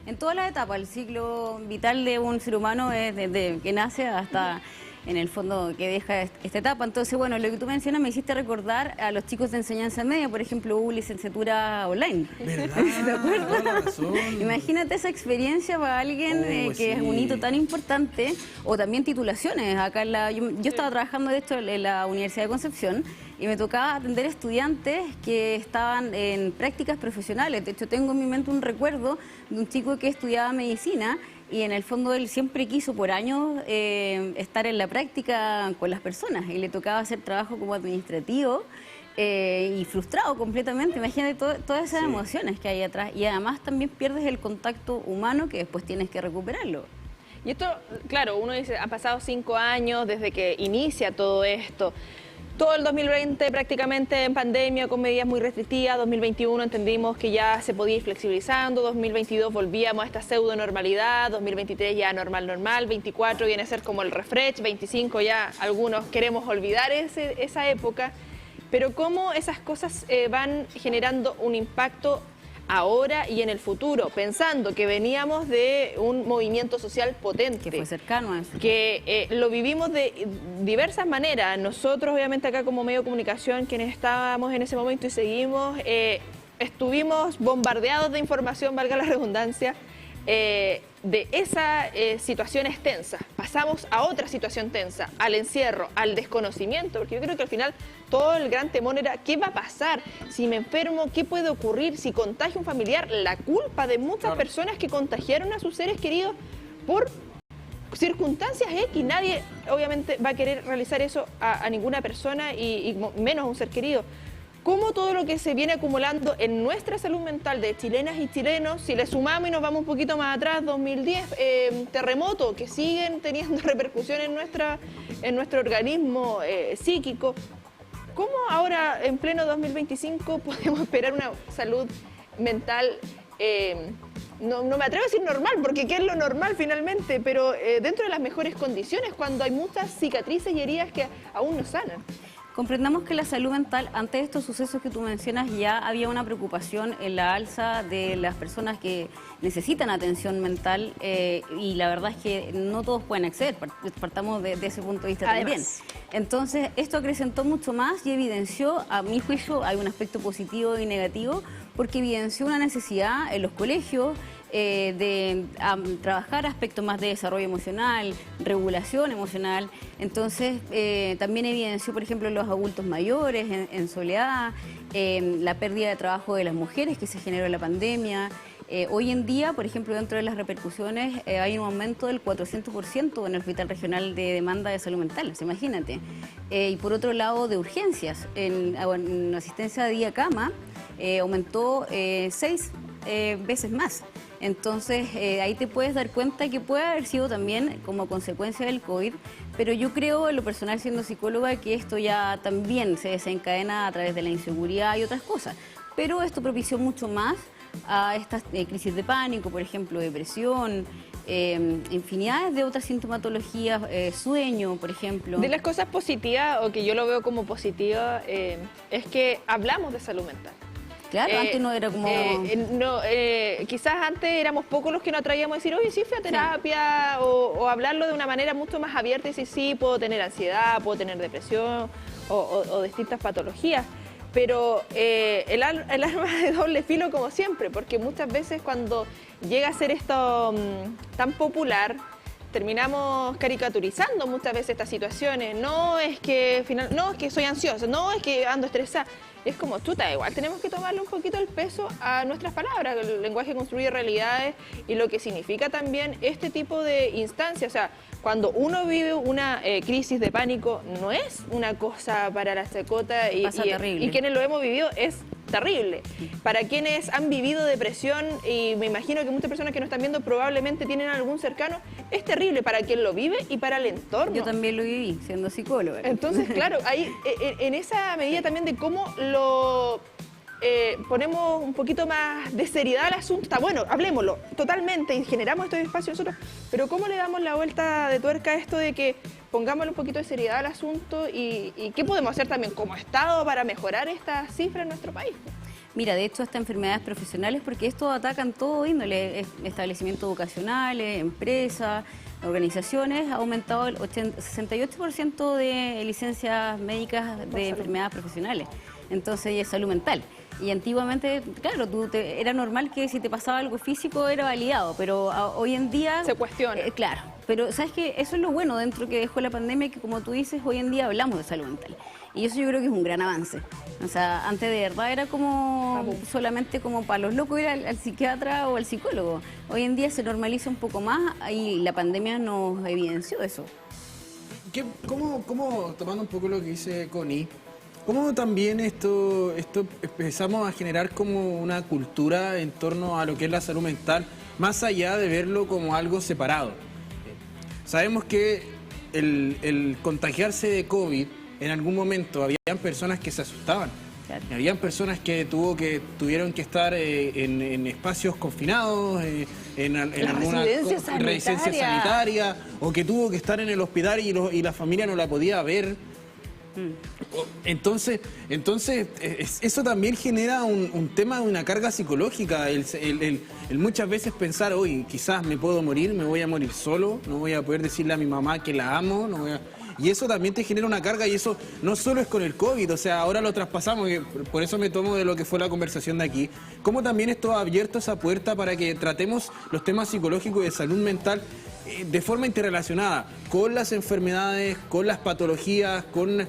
En todas las etapas, el ciclo vital de un ser humano es desde que nace hasta, en el fondo, que deja esta etapa. Entonces, bueno, lo que tú mencionas me hiciste recordar a los chicos de enseñanza media. Por ejemplo, hubo licenciatura online. ¿Verdad? ¿Te acuerdas? Toda la razón. Imagínate esa experiencia para alguien que es un hito tan importante, o también titulaciones. Acá yo estaba trabajando, de hecho, en la Universidad de Concepción, y me tocaba atender estudiantes que estaban en prácticas profesionales. De hecho, tengo en mi mente un recuerdo de un chico que estudiaba medicina, y en el fondo él siempre quiso por años estar en la práctica con las personas, y le tocaba hacer trabajo como administrativo, y frustrado completamente. Imagínate todas esas emociones que hay atrás, y además también pierdes el contacto humano que después tienes que recuperarlo. Y esto, claro, uno dice, han pasado 5 años desde que inicia todo esto. Todo el 2020 prácticamente en pandemia, con medidas muy restrictivas. 2021 entendimos que ya se podía ir flexibilizando. 2022 volvíamos a esta pseudo normalidad. 2023 ya normal. 24 viene a ser como el refresh. 25 ya algunos queremos olvidar esa época. Pero cómo esas cosas van generando un impacto ahora y en el futuro, pensando que veníamos de un movimiento social potente. Que fue cercano a eso. Que lo vivimos de diversas maneras. Nosotros, obviamente, acá como medio de comunicación, quienes estábamos en ese momento y seguimos, estuvimos bombardeados de información, valga la redundancia, de esa situación tensa. Pasamos a otra situación tensa, al encierro, al desconocimiento, porque yo creo que al final todo el gran temor era ¿qué va a pasar? Si me enfermo, ¿qué puede ocurrir? Si contagio un familiar, la culpa de muchas personas que contagiaron a sus seres queridos por circunstancias X. Nadie obviamente va a querer realizar eso a ninguna persona y menos a un ser querido. Cómo todo lo que se viene acumulando en nuestra salud mental de chilenas y chilenos, si le sumamos y nos vamos un poquito más atrás, 2010, terremoto, que siguen teniendo repercusión en nuestro organismo psíquico. ¿Cómo ahora, en pleno 2025, podemos esperar una salud mental, no me atrevo a decir normal, porque ¿qué es lo normal finalmente? Pero dentro de las mejores condiciones, cuando hay muchas cicatrices y heridas que aún no sanan? Comprendamos que la salud mental, ante estos sucesos que tú mencionas, ya había una preocupación en la alza de las personas que necesitan atención mental, y la verdad es que no todos pueden acceder, partamos de ese punto de vista también. Entonces, esto acrecentó mucho más y evidenció, a mi juicio, hay un aspecto positivo y negativo, porque evidenció una necesidad en los colegios de trabajar aspectos más de desarrollo emocional, regulación emocional. Entonces, también evidenció, por ejemplo, los adultos mayores en soledad, la pérdida de trabajo de las mujeres que se generó en la pandemia. Hoy en día, por ejemplo, dentro de las repercusiones, hay un aumento del 400% en el Hospital Regional de demanda de salud mental, imagínate. Y por otro lado, de urgencias, en asistencia de día cama, aumentó 6 veces más. Entonces, ahí te puedes dar cuenta que puede haber sido también como consecuencia del COVID, pero yo creo, en lo personal, siendo psicóloga, que esto ya también se desencadena a través de la inseguridad y otras cosas. Pero esto propició mucho más a estas crisis de pánico, por ejemplo, depresión, infinidades de otras sintomatologías, sueño, por ejemplo. De las cosas positivas, o que yo lo veo como positiva, es que hablamos de salud mental. Claro, antes no era como... quizás antes éramos pocos los que nos atrevíamos a decir, oye, sí, fui a terapia, sí. o hablarlo de una manera mucho más abierta y decir, sí, puedo tener ansiedad, puedo tener depresión o distintas patologías. Pero el arma de doble filo, como siempre, porque muchas veces cuando llega a ser esto tan popular, terminamos caricaturizando muchas veces estas situaciones. No es que soy ansiosa, no es que ando estresada. Es como, chuta, igual tenemos que tomarle un poquito el peso a nuestras palabras. El lenguaje construye realidades y lo que significa también este tipo de instancias. O sea, cuando uno vive una crisis de pánico, no es una cosa para la chacota y quienes lo hemos vivido es terrible. Para quienes han vivido depresión, y me imagino que muchas personas que nos están viendo probablemente tienen algún cercano, es terrible para quien lo vive y para el entorno. Yo también lo viví, siendo psicóloga. Entonces, claro, ahí en esa medida también de cómo lo ponemos un poquito más de seriedad al asunto, está bueno, hablemoslo totalmente y generamos estos espacios nosotros, pero cómo le damos la vuelta de tuerca a esto de que pongámosle un poquito de seriedad al asunto y qué podemos hacer también como Estado para mejorar estas cifras en nuestro país. Mira, de hecho, hasta enfermedades profesionales, porque esto atacan todo índole, establecimientos educacionales, empresas, organizaciones, ha aumentado el 68% de licencias médicas de enfermedades profesionales, entonces es salud mental. Y antiguamente, claro, era normal que si te pasaba algo físico era validado, pero hoy en día... Se cuestiona. Claro, pero ¿sabes qué? Eso es lo bueno dentro que dejó la pandemia, que como tú dices, hoy en día hablamos de salud mental. Y eso yo creo que es un gran avance. O sea, antes de verdad era como solamente como para los locos ir al psiquiatra o al psicólogo. Hoy en día se normaliza un poco más y la pandemia nos evidenció eso. ¿Cómo, tomando un poco lo que dice Connie, cómo también esto empezamos a generar como una cultura en torno a lo que es la salud mental, más allá de verlo como algo separado? Sabemos que el contagiarse de COVID, en algún momento habían personas que se asustaban. Claro. Habían personas que tuvieron que estar en espacios confinados, en alguna residencia sanitaria, o que tuvo que estar en el hospital y la familia no la podía ver. Entonces eso también genera un tema, una carga psicológica, el muchas veces pensar, hoy quizás me puedo morir, me voy a morir solo, no voy a poder decirle a mi mamá que la amo, y eso también te genera una carga, y eso no solo es con el COVID, o sea, ahora lo traspasamos, y por eso me tomo de lo que fue la conversación de aquí, cómo también esto ha abierto esa puerta para que tratemos los temas psicológicos y de salud mental de forma interrelacionada con las enfermedades, con las patologías, con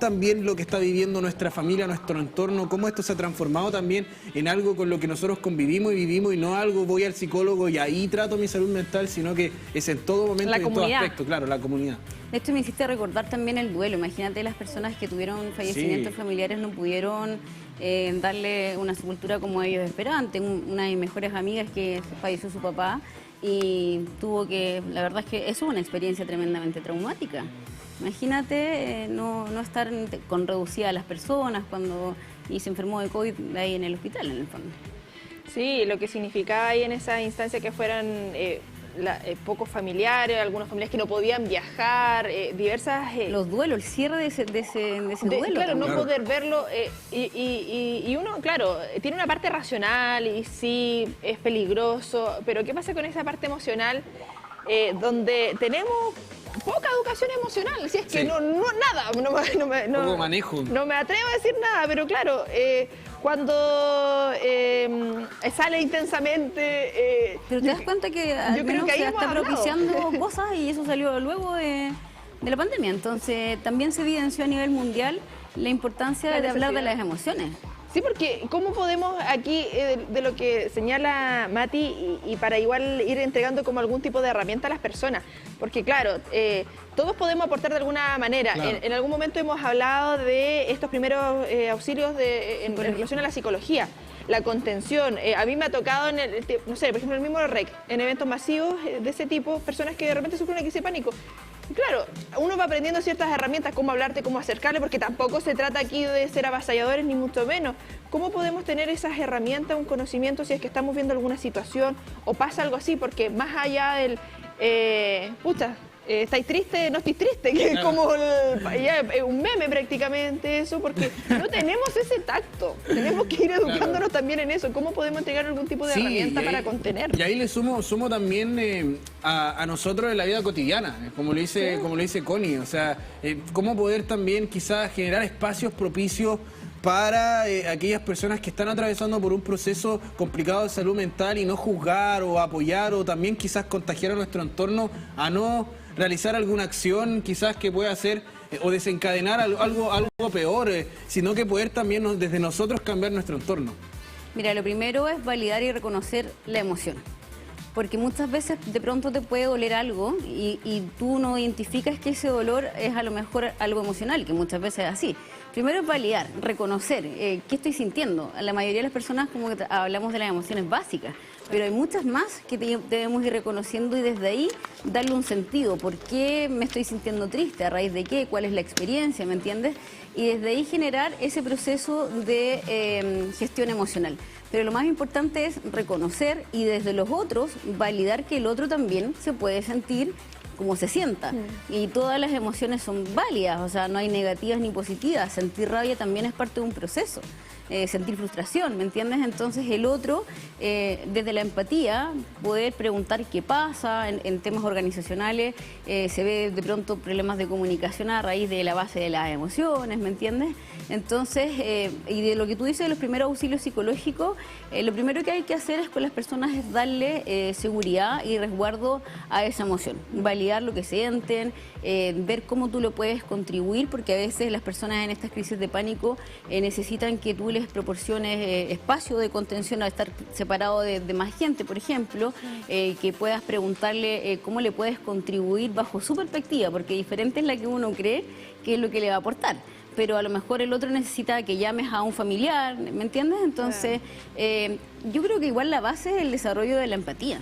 también lo que está viviendo nuestra familia, nuestro entorno, cómo esto se ha transformado también en algo con lo que nosotros convivimos y vivimos, y no algo voy al psicólogo y ahí trato mi salud mental, sino que es en todo momento y en todo aspecto, claro, la comunidad. De hecho, me hiciste recordar también el duelo. Imagínate, las personas que tuvieron fallecimientos familiares no pudieron darle una sepultura como ellos esperaban. Tengo una de mis mejores amigas que falleció su papá y tuvo que, la verdad es que eso es una experiencia tremendamente traumática. Imagínate no estar con reducida a las personas y se enfermó de COVID ahí en el hospital, en el fondo. Sí, lo que significaba ahí en esa instancia que fueran pocos familiares, algunos familiares que no podían viajar, diversas... Los duelos, el cierre de ese duelo. Claro, no poder verlo y uno, claro, tiene una parte racional y sí, es peligroso, pero ¿qué pasa con esa parte emocional donde tenemos poca educación emocional? Si es que nada, poco manejo. No me atrevo a decir nada, pero claro, cuando sale intensamente... pero te das cuenta que al menos se está propiciando cosas y eso salió luego de la pandemia. Entonces también se evidenció a nivel mundial la importancia de hablar de las emociones. Sí, porque ¿cómo podemos aquí, de lo que señala Mati, y para igual ir entregando como algún tipo de herramienta a las personas? Porque claro, todos podemos aportar de alguna manera. Claro. En algún momento hemos hablado de estos primeros auxilios en relación a la psicología, la contención. A mí me ha tocado, no sé, por ejemplo, el mismo REC, en eventos masivos de ese tipo, personas que de repente sufren una crisis de pánico. Claro, uno va aprendiendo ciertas herramientas, cómo hablarte, cómo acercarle, porque tampoco se trata aquí de ser avasalladores, ni mucho menos. ¿Cómo podemos tener esas herramientas, un conocimiento, si es que estamos viendo alguna situación o pasa algo así? Porque más allá del... ¿estáis triste? No estoy triste, que es como un meme prácticamente eso, porque no tenemos ese tacto. Tenemos que ir educándonos también en eso. ¿Cómo podemos entregar algún tipo de herramienta para contener? Y ahí le sumo también a nosotros en la vida cotidiana, como lo dice Connie. O sea, cómo poder también quizás generar espacios propicios para aquellas personas que están atravesando por un proceso complicado de salud mental y no juzgar o apoyar o también quizás contagiar a nuestro entorno a no realizar alguna acción quizás que pueda hacer o desencadenar algo peor, sino que poder también desde nosotros cambiar nuestro entorno. Mira, lo primero es validar y reconocer la emoción. Porque muchas veces de pronto te puede doler algo y tú no identificas que ese dolor es a lo mejor algo emocional, que muchas veces es así. Primero es validar, reconocer qué estoy sintiendo. La mayoría de las personas como que hablamos de las emociones básicas, pero hay muchas más que debemos ir reconociendo y desde ahí darle un sentido. ¿Por qué me estoy sintiendo triste? ¿A raíz de qué? ¿Cuál es la experiencia? ¿Me entiendes? Y desde ahí generar ese proceso de gestión emocional. Pero lo más importante es reconocer y desde los otros validar que el otro también se puede sentir como se sienta. Y todas las emociones son válidas, o sea, no hay negativas ni positivas. Sentir rabia también es parte de un proceso. Sentir frustración, ¿me entiendes? Entonces el otro, desde la empatía, poder preguntar qué pasa en temas organizacionales, se ve de pronto problemas de comunicación a raíz de la base de las emociones, ¿me entiendes? Entonces, y de lo que tú dices de los primeros auxilios psicológicos, lo primero que hay que hacer es con las personas es darle seguridad y resguardo a esa emoción, validar lo que sienten, ver cómo tú lo puedes contribuir, porque a veces las personas en estas crisis de pánico necesitan que tú les proporciones espacio de contención al estar separado de más gente, por ejemplo, que puedas preguntarle cómo le puedes contribuir bajo su perspectiva, porque diferente es la que uno cree que es lo que le va a aportar. Pero a lo mejor el otro necesita que llames a un familiar, ¿me entiendes? Entonces, yo creo que igual la base es el desarrollo de la empatía.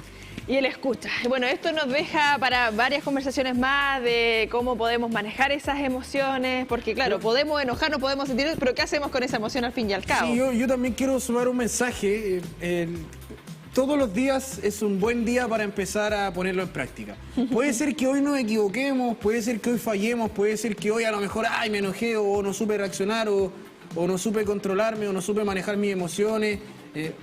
Y el escucha. Bueno, esto nos deja para varias conversaciones más de cómo podemos manejar esas emociones, porque claro, podemos enojarnos, podemos sentir, pero ¿qué hacemos con esa emoción al fin y al cabo? Sí, yo también quiero sumar un mensaje. Todos los días es un buen día para empezar a ponerlo en práctica. Puede ser que hoy nos equivoquemos, puede ser que hoy fallemos, puede ser que hoy a lo mejor me enojé o no supe reaccionar o no supe controlarme o no supe manejar mis emociones.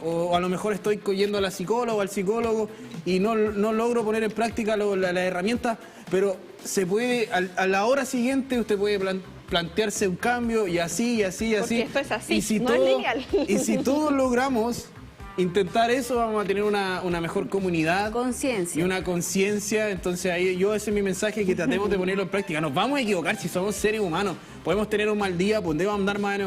O a lo mejor estoy yendo a la psicóloga o al psicólogo y no logro poner en práctica las herramientas, pero se puede, a la hora siguiente usted puede plantearse un cambio y así. Porque esto es así, es lineal. Y si todos logramos intentar eso, vamos a tener una mejor comunidad. Conciencia. Y una conciencia. Entonces ahí ese es mi mensaje, que tratemos de ponerlo en práctica. Nos vamos a equivocar si somos seres humanos. Podemos tener un mal día, podemos andar más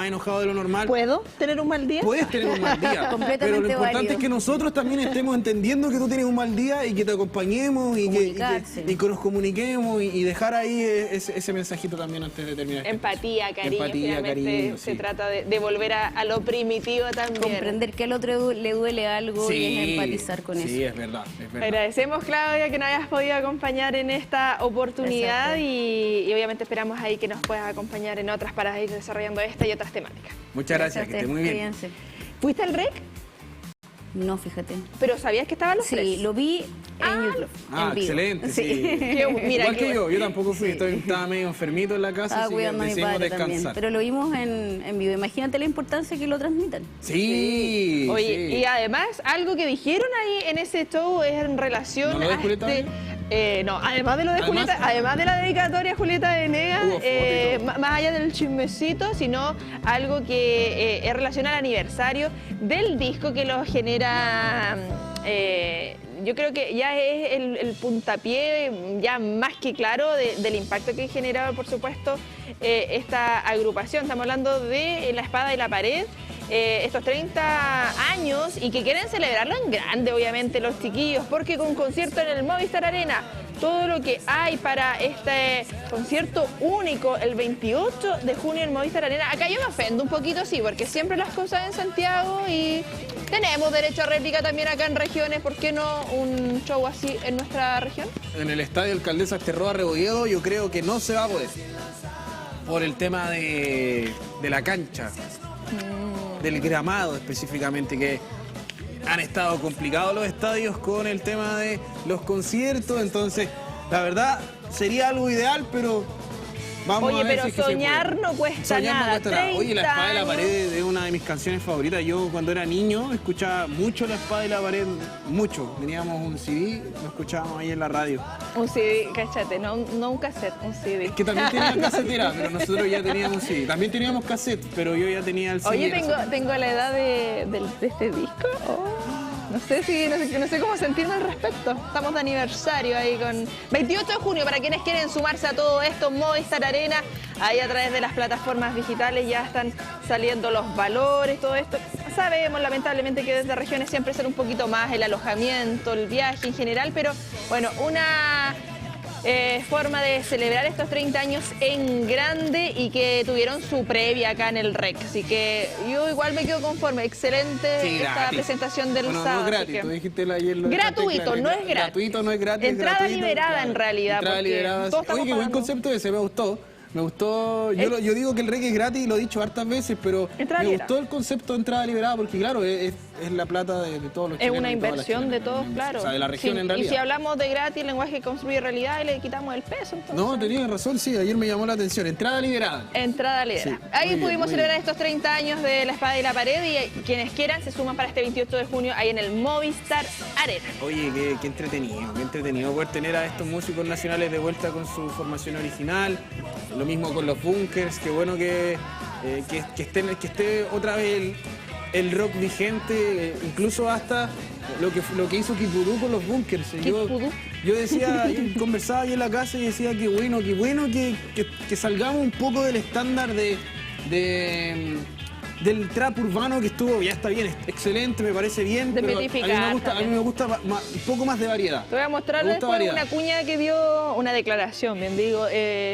enojados de lo normal. ¿Puedo tener un mal día? Puedes tener un mal día. Completamente pero lo importante válido. es que nosotros también estemos entendiendo que tú tienes un mal día y que te acompañemos y que nos comuniquemos y dejar ahí ese mensajito también antes de terminar. Empatía, cariño. Finalmente se trata de volver a lo primitivo también. Comprender que al otro le duele algo y es empatizar con eso. Sí, es verdad. Agradecemos, Claudia, que nos hayas podido acompañar en esta oportunidad y obviamente esperamos ahí que nos puedas acompañar en otras para ir desarrollando esta y otras temáticas. Muchas gracias, que esté muy bien. ¿Fuiste al REC? No, fíjate. ¿Pero sabías que estaban los tres? Sí, lo vi en YouTube. En vivo. Excelente, sí. Igual que yo tampoco fui, estaba medio enfermito en la casa, Estaba así que cuidando a mi decidimos padre descansar. también, pero lo vimos en vivo. Imagínate la importancia que lo transmitan. Sí. Oye, y además, algo que dijeron ahí en ese show es en relación ¿No lo de Julieta? No, además de lo de Julieta, además de la dedicatoria a Julieta Venegas, más allá del chismecito, sino algo que es relación al aniversario del disco que lo genera. Yo creo que ya es el puntapié ya más que claro del impacto que ha generado, por supuesto, esta agrupación. Estamos hablando de La Espada y la Pared. Estos 30 años y que quieren celebrarlo en grande, obviamente, los chiquillos, porque con un concierto en el Movistar Arena, todo lo que hay para este concierto único el 28 de junio en Movistar Arena. Acá yo me ofendo un poquito, sí, porque siempre las cosas en Santiago y tenemos derecho a réplica también acá en regiones. ¿Por qué no un show así en nuestra región? En el Estadio Alcaldesa Asterroa Rebolledo yo creo que no se va a poder, por el tema de la cancha. Del gramado específicamente, que han estado complicados los estadios con el tema de los conciertos, entonces la verdad sería algo ideal, pero vamos a ver. Pero si es que soñar no cuesta nada. Oye, La Espada y la Pared es una de mis canciones favoritas. Yo cuando era niño escuchaba mucho La Espada y la Pared, mucho. Teníamos un CD, lo escuchábamos ahí en la radio. Un CD, cáchate, no un cassette, un CD. Es que también tenían casetera, pero nosotros ya teníamos CD. También teníamos cassette, pero yo ya tenía el CD. Oye, tengo la edad de este disco. No sé cómo sentirme al respecto. Estamos de aniversario ahí con 28 de junio, para quienes quieren sumarse a todo esto, Movistar Arena, ahí a través de las plataformas digitales ya están saliendo los valores, todo esto. Sabemos lamentablemente que desde regiones siempre será un poquito más el alojamiento, el viaje en general, pero bueno, forma de celebrar estos 30 años en grande y que tuvieron su previa acá en el REC. Así que yo igual me quedo conforme. Excelente esta presentación del sábado. No es gratis, tú dijiste ayer lo gratuito, no es gratis. Gratuito, no es gratis. Entrada gratuito, liberada, claro. en realidad. Entrada liberada. Oye, qué buen concepto ese, me gustó. Me gustó, yo digo que el REC es gratis, lo he dicho hartas veces, pero me gustó el concepto de entrada liberada porque claro, es la plata de todos los chilenos. Es una inversión de todos, claro. O sea, de la región en realidad. Y si hablamos de gratis, el lenguaje construye realidad y le quitamos el peso. Entonces... No, tenías razón, sí, ayer me llamó la atención, entrada liberada. Entrada liberada. Sí, ahí bien, pudimos celebrar estos 30 años de La Espada y la Pared y quienes quieran se suman para este 28 de junio ahí en el Movistar Arena. Oye, qué entretenido poder tener a estos músicos nacionales de vuelta con su formación original, lo mismo con los bunkers, qué bueno que esté otra vez el rock vigente, incluso hasta lo que hizo Kipudú con los bunkers. Yo decía, yo conversaba ahí en la casa y decía que bueno que salgamos un poco del estándar del trap urbano que ya está bien, excelente, me parece bien, pero a mí me gusta un poco más de variedad. Te voy a mostrar después una cuña que dio una declaración, bien digo,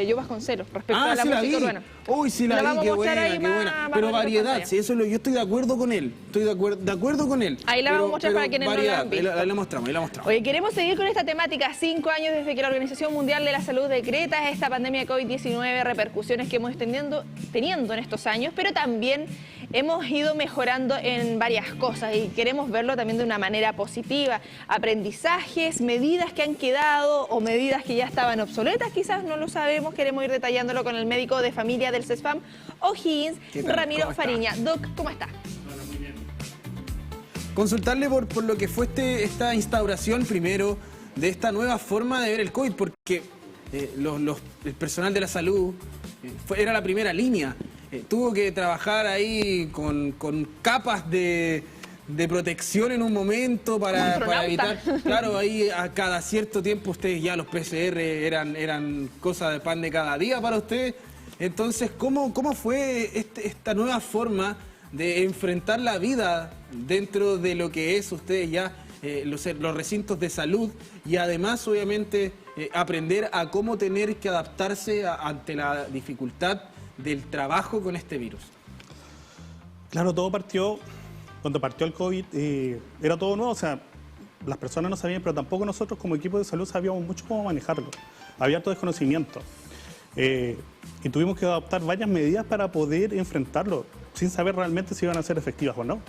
yo Vasconcelos, respecto a la música urbana. Uy, sí la vi, qué buena. Pero variedad, sí, eso yo estoy de acuerdo con él. Estoy de acuerdo con él. Ahí la vamos a mostrar para quienes no la han visto. Ahí la mostramos. Oye, queremos seguir con esta temática. 5 años desde que la Organización Mundial de la Salud decreta esta pandemia de COVID-19, repercusiones que hemos teniendo en estos años, pero también hemos ido mejorando en varias cosas y queremos verlo también de una manera positiva. Aprendizajes, medidas que han quedado o medidas que ya estaban obsoletas, quizás no lo sabemos. Queremos ir detallándolo con el médico de familia del CESFAM, O'Higgins, Ramiro Fariña. Doc, ¿cómo está? Muy bien. Consultarle por lo que fue esta instauración primero de esta nueva forma de ver el COVID, porque el personal de la salud era la primera línea. Tuvo que trabajar ahí con capas de protección en un momento para evitar, claro, ahí a cada cierto tiempo ustedes ya los PCR eran cosas de pan de cada día para ustedes. Entonces, ¿cómo fue esta nueva forma de enfrentar la vida dentro de lo que es ustedes ya los recintos de salud y además, obviamente, aprender a cómo tener que adaptarse ante la dificultad del trabajo con este virus? Claro, todo partió, cuando partió el COVID, era todo nuevo, o sea, las personas no sabían, pero tampoco nosotros como equipo de salud sabíamos mucho cómo manejarlo. Había todo desconocimiento. Y tuvimos que adoptar varias medidas para poder enfrentarlo, sin saber realmente si iban a ser efectivas o no.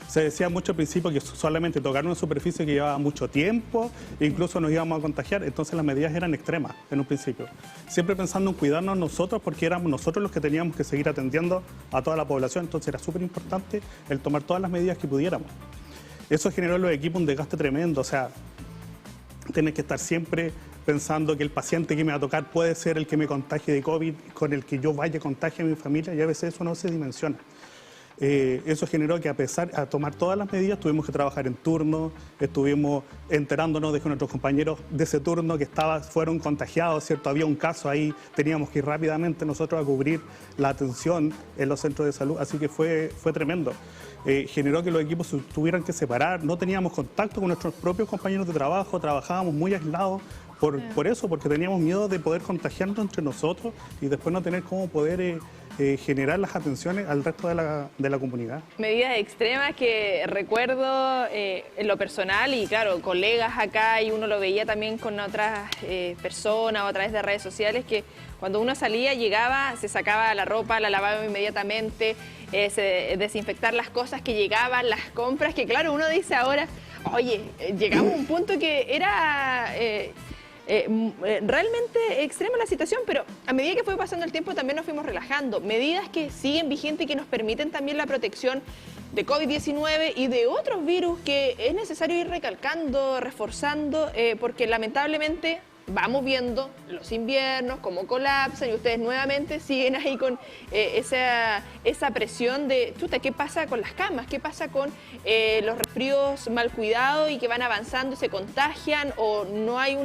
Se decía mucho al principio que solamente tocar una superficie que llevaba mucho tiempo, e incluso nos íbamos a contagiar, entonces las medidas eran extremas en un principio. Siempre pensando en cuidarnos nosotros, porque éramos nosotros los que teníamos que seguir atendiendo a toda la población, entonces era súper importante el tomar todas las medidas que pudiéramos. Eso generó en los equipos un desgaste tremendo, o sea, tienes que estar siempre pensando que el paciente que me va a tocar puede ser el que me contagie de COVID, con el que yo vaya a contagiar a mi familia, y a veces eso no se dimensiona. Eso generó que a pesar de tomar todas las medidas tuvimos que trabajar en turno, estuvimos enterándonos de que nuestros compañeros de ese turno que fueron contagiados, ¿cierto? Había un caso ahí, teníamos que ir rápidamente nosotros a cubrir la atención en los centros de salud, así que fue tremendo. Generó que los equipos se tuvieran que separar, no teníamos contacto con nuestros propios compañeros de trabajo, trabajábamos muy aislados por eso, porque teníamos miedo de poder contagiarnos entre nosotros y después no tener cómo poder generar las atenciones al resto de la comunidad. Medidas extremas que recuerdo en lo personal y claro, colegas acá, y uno lo veía también con otras personas o a través de redes sociales, que cuando uno salía, llegaba, se sacaba la ropa, la lavaba inmediatamente, desinfectar las cosas que llegaban, las compras, que claro, uno dice ahora, oye, llegamos a un punto que era... realmente extrema la situación, pero a medida que fue pasando el tiempo también nos fuimos relajando. Medidas que siguen vigentes y que nos permiten también la protección de COVID-19 y de otros virus que es necesario ir recalcando, reforzando, porque lamentablemente vamos viendo los inviernos, cómo colapsan y ustedes nuevamente siguen ahí con esa presión de, chuta, ¿qué pasa con las camas? ¿Qué pasa con los resfríos mal cuidados y que van avanzando y se contagian o no hay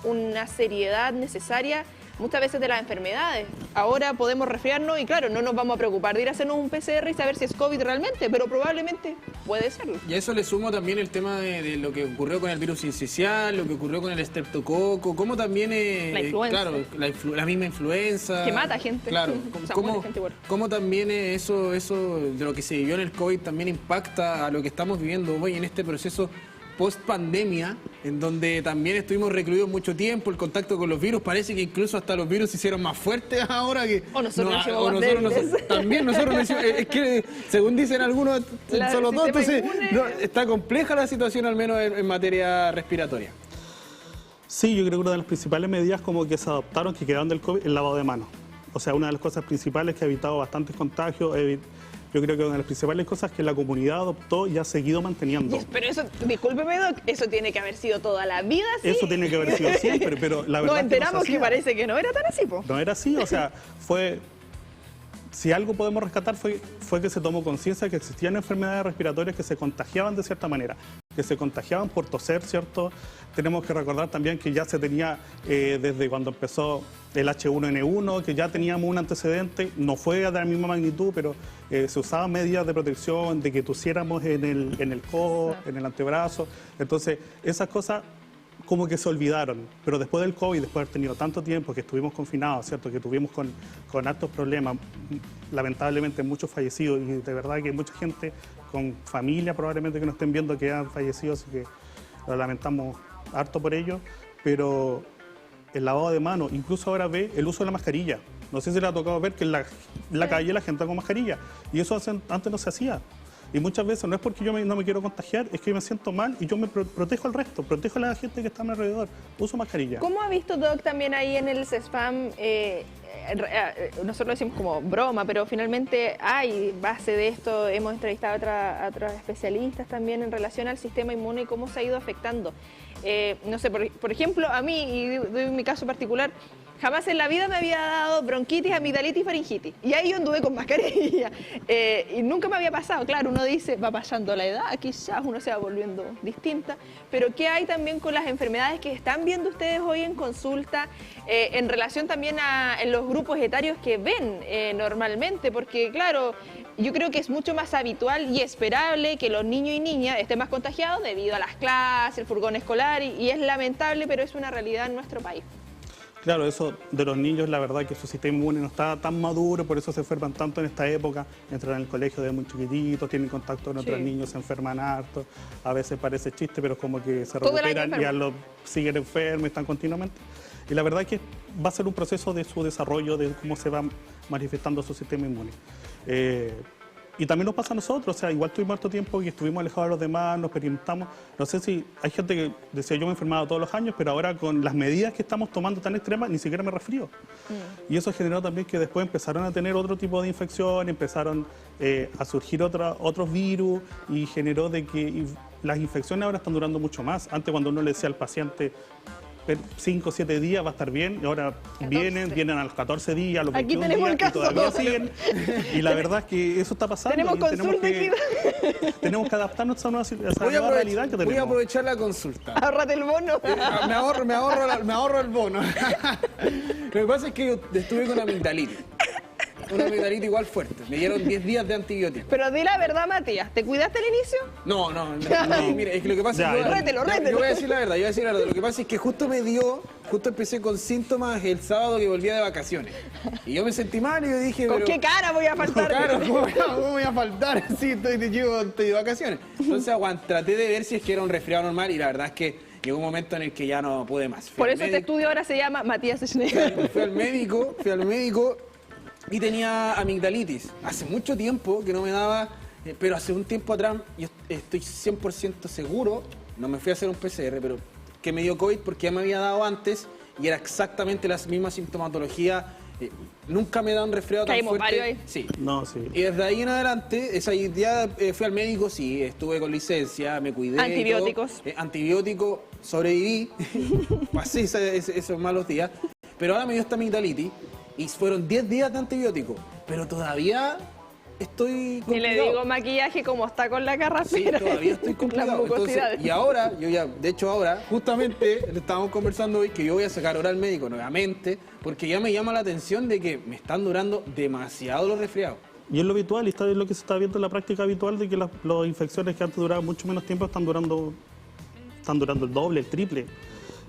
una seriedad necesaria muchas veces de las enfermedades. Ahora podemos resfriarnos y claro, no nos vamos a preocupar de ir a hacernos un PCR y saber si es COVID realmente, pero probablemente puede serlo. Y a eso le sumo también el tema de lo que ocurrió con el virus sincicial, lo que ocurrió con el estreptococo, cómo también la influenza. claro, la misma influenza. Que mata gente. Claro, O sea, cómo, muere gente igual. cómo también eso de lo que se vivió en el COVID también impacta a lo que estamos viviendo hoy en este proceso post-pandemia, en donde también estuvimos recluidos mucho tiempo, el contacto con los virus, parece que incluso hasta los virus se hicieron más fuertes ahora que... O nosotros nos hicimos más débiles. También nosotros nos hicimos, es que según dicen algunos, solo dos, entonces está compleja la situación al menos en materia respiratoria. Sí, yo creo que una de las principales medidas como que se adoptaron, que quedaron del COVID, el lavado de manos. O sea, una de las cosas principales que ha evitado bastantes contagios, yo creo que una de las principales cosas que la comunidad adoptó y ha seguido manteniendo. Pero eso, discúlpeme, Doc, eso tiene que haber sido toda la vida, ¿sí? Eso tiene que haber sido siempre, pero la verdad Nos enteramos es que, que parece que no era tan así, po. No era así, o sea, fue... Si algo podemos rescatar fue que se tomó conciencia de que existían enfermedades respiratorias que se contagiaban de cierta manera, que se contagiaban por toser, ¿cierto? Tenemos que recordar también que ya se tenía, desde cuando empezó el H1N1, que ya teníamos un antecedente, no fue de la misma magnitud, pero se usaban medidas de protección, de que tusiéramos en el codo, en el antebrazo. Entonces, esas cosas como que se olvidaron, pero después del COVID, después de haber tenido tanto tiempo que estuvimos confinados, ¿cierto? Que tuvimos con hartos problemas, lamentablemente muchos fallecidos y de verdad que mucha gente con familia probablemente que nos estén viendo que han fallecido, así que lo lamentamos harto por ello, pero el lavado de manos, incluso ahora ve el uso de la mascarilla. No sé si le ha tocado ver que en la calle la gente anda con mascarilla y eso antes no se hacía. Y muchas veces no es porque yo no me quiero contagiar, es que yo me siento mal y yo me protejo al resto, protejo a la gente que está a mi alrededor, uso mascarilla. ¿Cómo ha visto, Doc, también ahí en el CESFAM, nosotros lo decimos como broma, pero finalmente hay base de esto, hemos entrevistado a otros especialistas también en relación al sistema inmune y cómo se ha ido afectando? No sé, por ejemplo, a mí, y doy mi caso particular, jamás en la vida me había dado bronquitis, amigdalitis y faringitis. Y ahí yo anduve con mascarilla. Y nunca me había pasado. Claro, uno dice, va pasando la edad, quizás uno se va volviendo distinta. Pero ¿qué hay también con las enfermedades que están viendo ustedes hoy en consulta en relación también en los grupos etarios que ven normalmente? Porque, claro, yo creo que es mucho más habitual y esperable que los niños y niñas estén más contagiados debido a las clases, el furgón escolar, y es lamentable, pero es una realidad en nuestro país. Claro, eso de los niños, la verdad que su sistema inmune no está tan maduro, por eso se enferman tanto en esta época, entran en el colegio de muy chiquititos, tienen contacto con otros niños, se enferman harto, a veces parece chiste, pero es como que se recuperan y ya lo siguen enfermos, están continuamente. Y la verdad que va a ser un proceso de su desarrollo, de cómo se va manifestando su sistema inmune. Y también nos pasa a nosotros, o sea, igual tuvimos harto tiempo que estuvimos alejados de los demás, nos experimentamos. No sé si hay gente que decía, yo me he enfermado todos los años, pero ahora con las medidas que estamos tomando tan extremas, ni siquiera me resfrío. Y eso generó también que después empezaron a tener otro tipo de infección, empezaron a surgir otros virus y generó de que las infecciones ahora están durando mucho más. Antes cuando uno le decía al paciente, 5 o 7 días va a estar bien, y ahora vienen a los 14 días, a los 21 días y todavía siguen. Y la verdad es que eso está pasando. Tenemos que adaptarnos a esa nueva realidad que tenemos. Voy a aprovechar la consulta. Ahórrate el bono. Me ahorro el bono. Lo que pasa es que yo estuve con amigdalitis. Una amigdalitis igual fuerte. Me dieron 10 días de antibióticos. Pero di la verdad, Matías, ¿te cuidaste al inicio? No, mira, es que lo que pasa es que... Rételo. Yo voy a decir la verdad, Lo que pasa es que justo empecé con síntomas el sábado que volvía de vacaciones. Y yo me sentí mal y yo dije... ¿Con qué cara voy a faltar? Claro, ¿cómo voy a faltar? Sí, estoy de vacaciones. Entonces, traté de ver si es que era un resfriado normal y la verdad es que llegó un momento en el que ya no pude más. Por eso este estudio ahora se llama Matías Schneider. Fui al médico y tenía amigdalitis. Hace mucho tiempo que no me daba, pero hace un tiempo atrás, yo estoy 100% seguro, no me fui a hacer un PCR, pero que me dio COVID porque ya me había dado antes y era exactamente la misma sintomatología. Nunca me da un resfriado tan fuerte. Varios ahí. Sí. No, sí. Y desde ahí en adelante, ya fui al médico, sí, estuve con licencia, me cuidé. Antibióticos. Antibiótico, sobreviví, pasé esos malos días, pero ahora me dio esta amigdalitis. Y fueron 10 días de antibiótico, pero todavía estoy Ni complicado. le digo maquillaje como está con la carraspera. Sí, todavía estoy Las complicado. mucosidades. Entonces, y ahora, de hecho ahora, justamente le estábamos conversando hoy que yo voy a sacar hora al médico nuevamente, porque ya me llama la atención de que me están durando demasiado los resfriados. Y es lo habitual, y es lo que se está viendo en la práctica habitual, de que las infecciones que antes duraban mucho menos tiempo están durando el doble, el triple.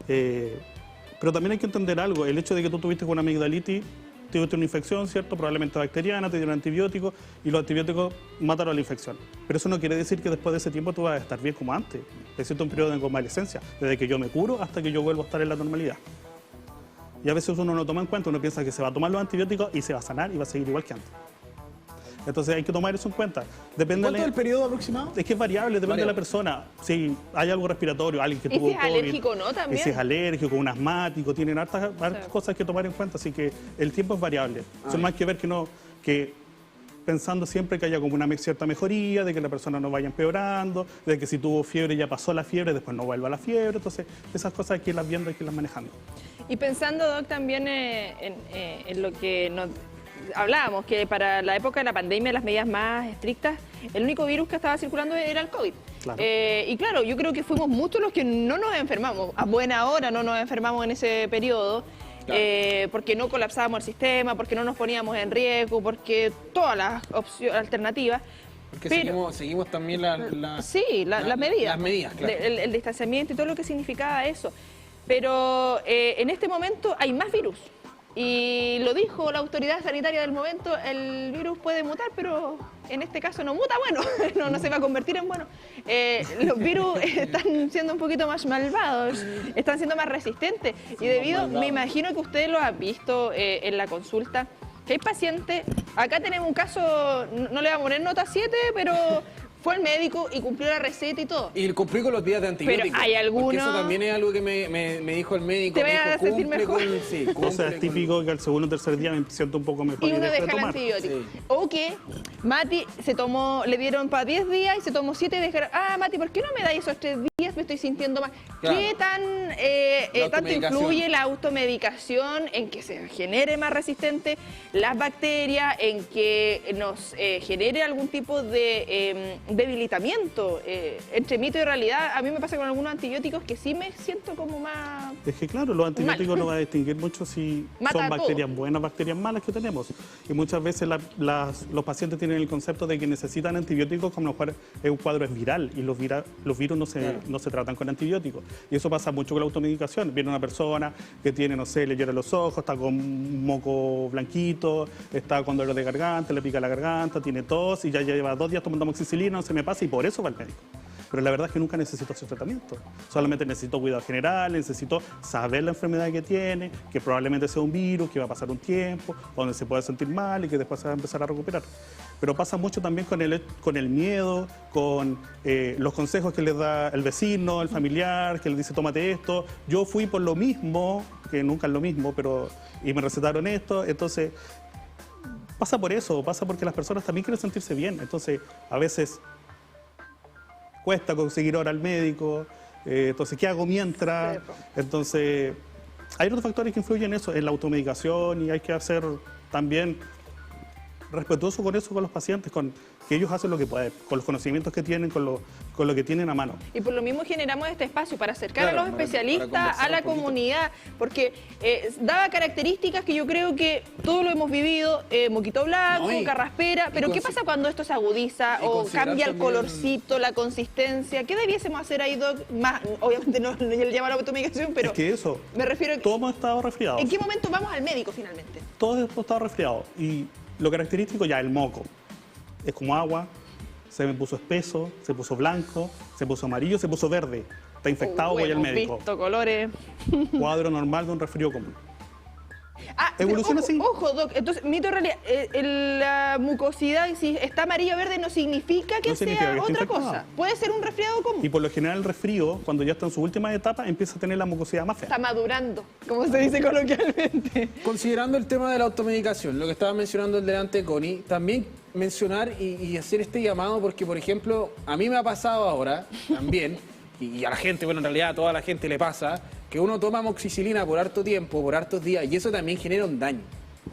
Pero también hay que entender algo, el hecho de que tú tuviste una amigdalitis, tuviste una infección, ¿cierto? Probablemente bacteriana, te dieron antibióticos y los antibióticos mataron la infección. Pero eso no quiere decir que después de ese tiempo tú vas a estar bien como antes. Existe un periodo de convalescencia, desde que yo me curo hasta que yo vuelvo a estar en la normalidad. Y a veces uno no toma en cuenta, uno piensa que se va a tomar los antibióticos y se va a sanar y va a seguir igual que antes. Entonces hay que tomar eso en cuenta. Depende ¿Cuánto es el periodo aproximado? Es que es variable, depende de la persona. Si hay algo respiratorio, alguien que ¿Y tuvo si es COVID, alérgico no también? si es alérgico, un asmático, tienen hartas cosas que tomar en cuenta, así que el tiempo es variable. Eso más que ver que pensando siempre que haya como una cierta mejoría, de que la persona no vaya empeorando, de que si tuvo fiebre ya pasó la fiebre, después no vuelva a la fiebre. Entonces esas cosas hay que irlas viendo, hay que irlas manejando. Y pensando, Doc, también en lo que nos hablábamos, que para la época de la pandemia, las medidas más estrictas, el único virus que estaba circulando era el COVID. Claro. Y claro, yo creo que fuimos muchos los que no nos enfermamos. A buena hora no nos enfermamos en ese periodo. Claro. Porque no colapsábamos el sistema, porque no nos poníamos en riesgo, porque todas las alternativas. Porque seguimos también las medidas. Las medidas, claro. El distanciamiento y todo lo que significaba eso. Pero en este momento hay más virus. Y lo dijo la autoridad sanitaria del momento, el virus puede mutar, pero en este caso no muta bueno, no se va a convertir en bueno. Los virus están siendo un poquito más malvados, están siendo más resistentes. Y debido, me imagino que ustedes lo han visto en la consulta, que hay pacientes, acá tenemos un caso, no le vamos a poner nota 7, pero fue al médico y cumplió la receta y todo. Y cumplí con los días de antibióticos. Pero hay algunos... Porque eso también es algo que me dijo el médico. Te voy a sentir mejor. O sea, es típico que al segundo o tercer día me siento un poco mejor. Y uno deja el tomar. antibiótico. Sí. O que Mati le dieron para 10 días y se tomó 7 y dejaron, Mati, ¿por qué no me da esos 3 días? Me estoy sintiendo mal. Claro. ¿Qué tanto influye la automedicación en que se genere más resistente las bacterias, en que nos genere algún tipo de debilitamiento? Entre mito y realidad, a mí me pasa con algunos antibióticos que sí me siento como más... Es que claro, los antibióticos no van a distinguir mucho si son bacterias buenas, bacterias malas que tenemos. Y muchas veces los pacientes tienen el concepto de que necesitan antibióticos como a lo mejor un cuadro es viral y los virus no se tratan con antibióticos. Y eso pasa mucho con la automedicación. Viene una persona que tiene, no sé, le lloran los ojos, está con un moco blanquito, está con dolor de garganta, le pica la garganta, tiene tos y ya lleva 2 días tomando amoxicilina, no se me pasa y por eso va al médico. Pero la verdad es que nunca necesito ese tratamiento. Solamente necesito cuidado general, necesito saber la enfermedad que tiene, que probablemente sea un virus, que va a pasar un tiempo, donde se puede sentir mal y que después se va a empezar a recuperar. Pero pasa mucho también con el miedo, con los consejos que les da el vecino, el familiar, que le dice tómate esto. Yo fui por lo mismo, que nunca es lo mismo, y me recetaron esto. Entonces, pasa por eso, pasa porque las personas también quieren sentirse bien. Entonces, a veces cuesta conseguir hora al médico, entonces, ¿qué hago mientras? Entonces, hay otros factores que influyen en eso, en la automedicación, y hay que ser también respetuoso con eso, con los pacientes, con que ellos hacen lo que pueden, con los conocimientos que tienen, con lo que tienen a mano. Y por lo mismo generamos este espacio para acercar a los especialistas a la comunidad, porque daba características que yo creo que todos lo hemos vivido, moquito blanco, carraspera, pero ¿qué pasa cuando esto se agudiza o cambia el colorcito, la consistencia? ¿Qué debiésemos hacer ahí, Doc? Más, obviamente no le llama la automedicación, pero... Es que eso, me refiero a que, todos hemos estado resfriados. ¿En qué momento vamos al médico finalmente? Todos hemos estado resfriados y lo característico ya el moco. Es como agua, se me puso espeso, se puso blanco, se puso amarillo, se puso verde. Está infectado, voy al médico. Visto colores. Cuadro normal de un resfrío común. Evoluciona así. Ojo, Doc, entonces, mito realidad, la mucosidad, si está amarillo o verde, no significa que sea otra cosa. Puede ser un resfriado común. Y por lo general el resfrío, cuando ya está en su última etapa, empieza a tener la mucosidad más fea. Está madurando, como se dice coloquialmente. Considerando el tema de la automedicación, lo que estaba mencionando el delante Connie, también mencionar y hacer este llamado, porque por ejemplo, a mí me ha pasado ahora también, y a la gente, bueno, en realidad a toda la gente le pasa, que uno toma amoxicilina por harto tiempo, por hartos días, y eso también genera un daño.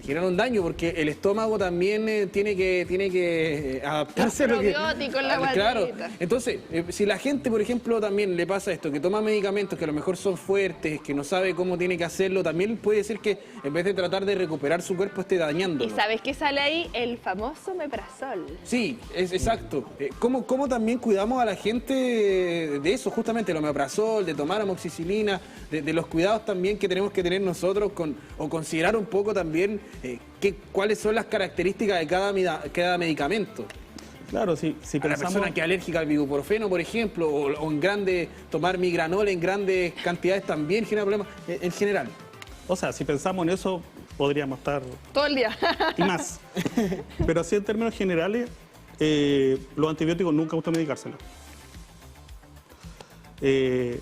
generan un daño, porque el estómago también tiene que adaptarse a lo que... Probióticos en la Claro, guatita. entonces, si la gente, por ejemplo, también le pasa esto, que toma medicamentos que a lo mejor son fuertes, que no sabe cómo tiene que hacerlo, también puede ser que en vez de tratar de recuperar su cuerpo esté dañándolo. ¿Y sabes qué sale ahí? El famoso omeprazol. Sí, es exacto. ¿Cómo también cuidamos a la gente de eso? Justamente el omeprazol, de tomar amoxicilina, de los cuidados también que tenemos que tener nosotros o considerar un poco también cuáles son las características de cada medicamento. Claro, si A la pensamos... persona que es alérgica al ibuprofeno, por ejemplo, o en grande, tomar migranol en grandes cantidades también genera problemas en general. O sea, si pensamos en eso, podríamos estar... Todo el día. Y más. Pero así en términos generales, los antibióticos nunca automedicárselos. Está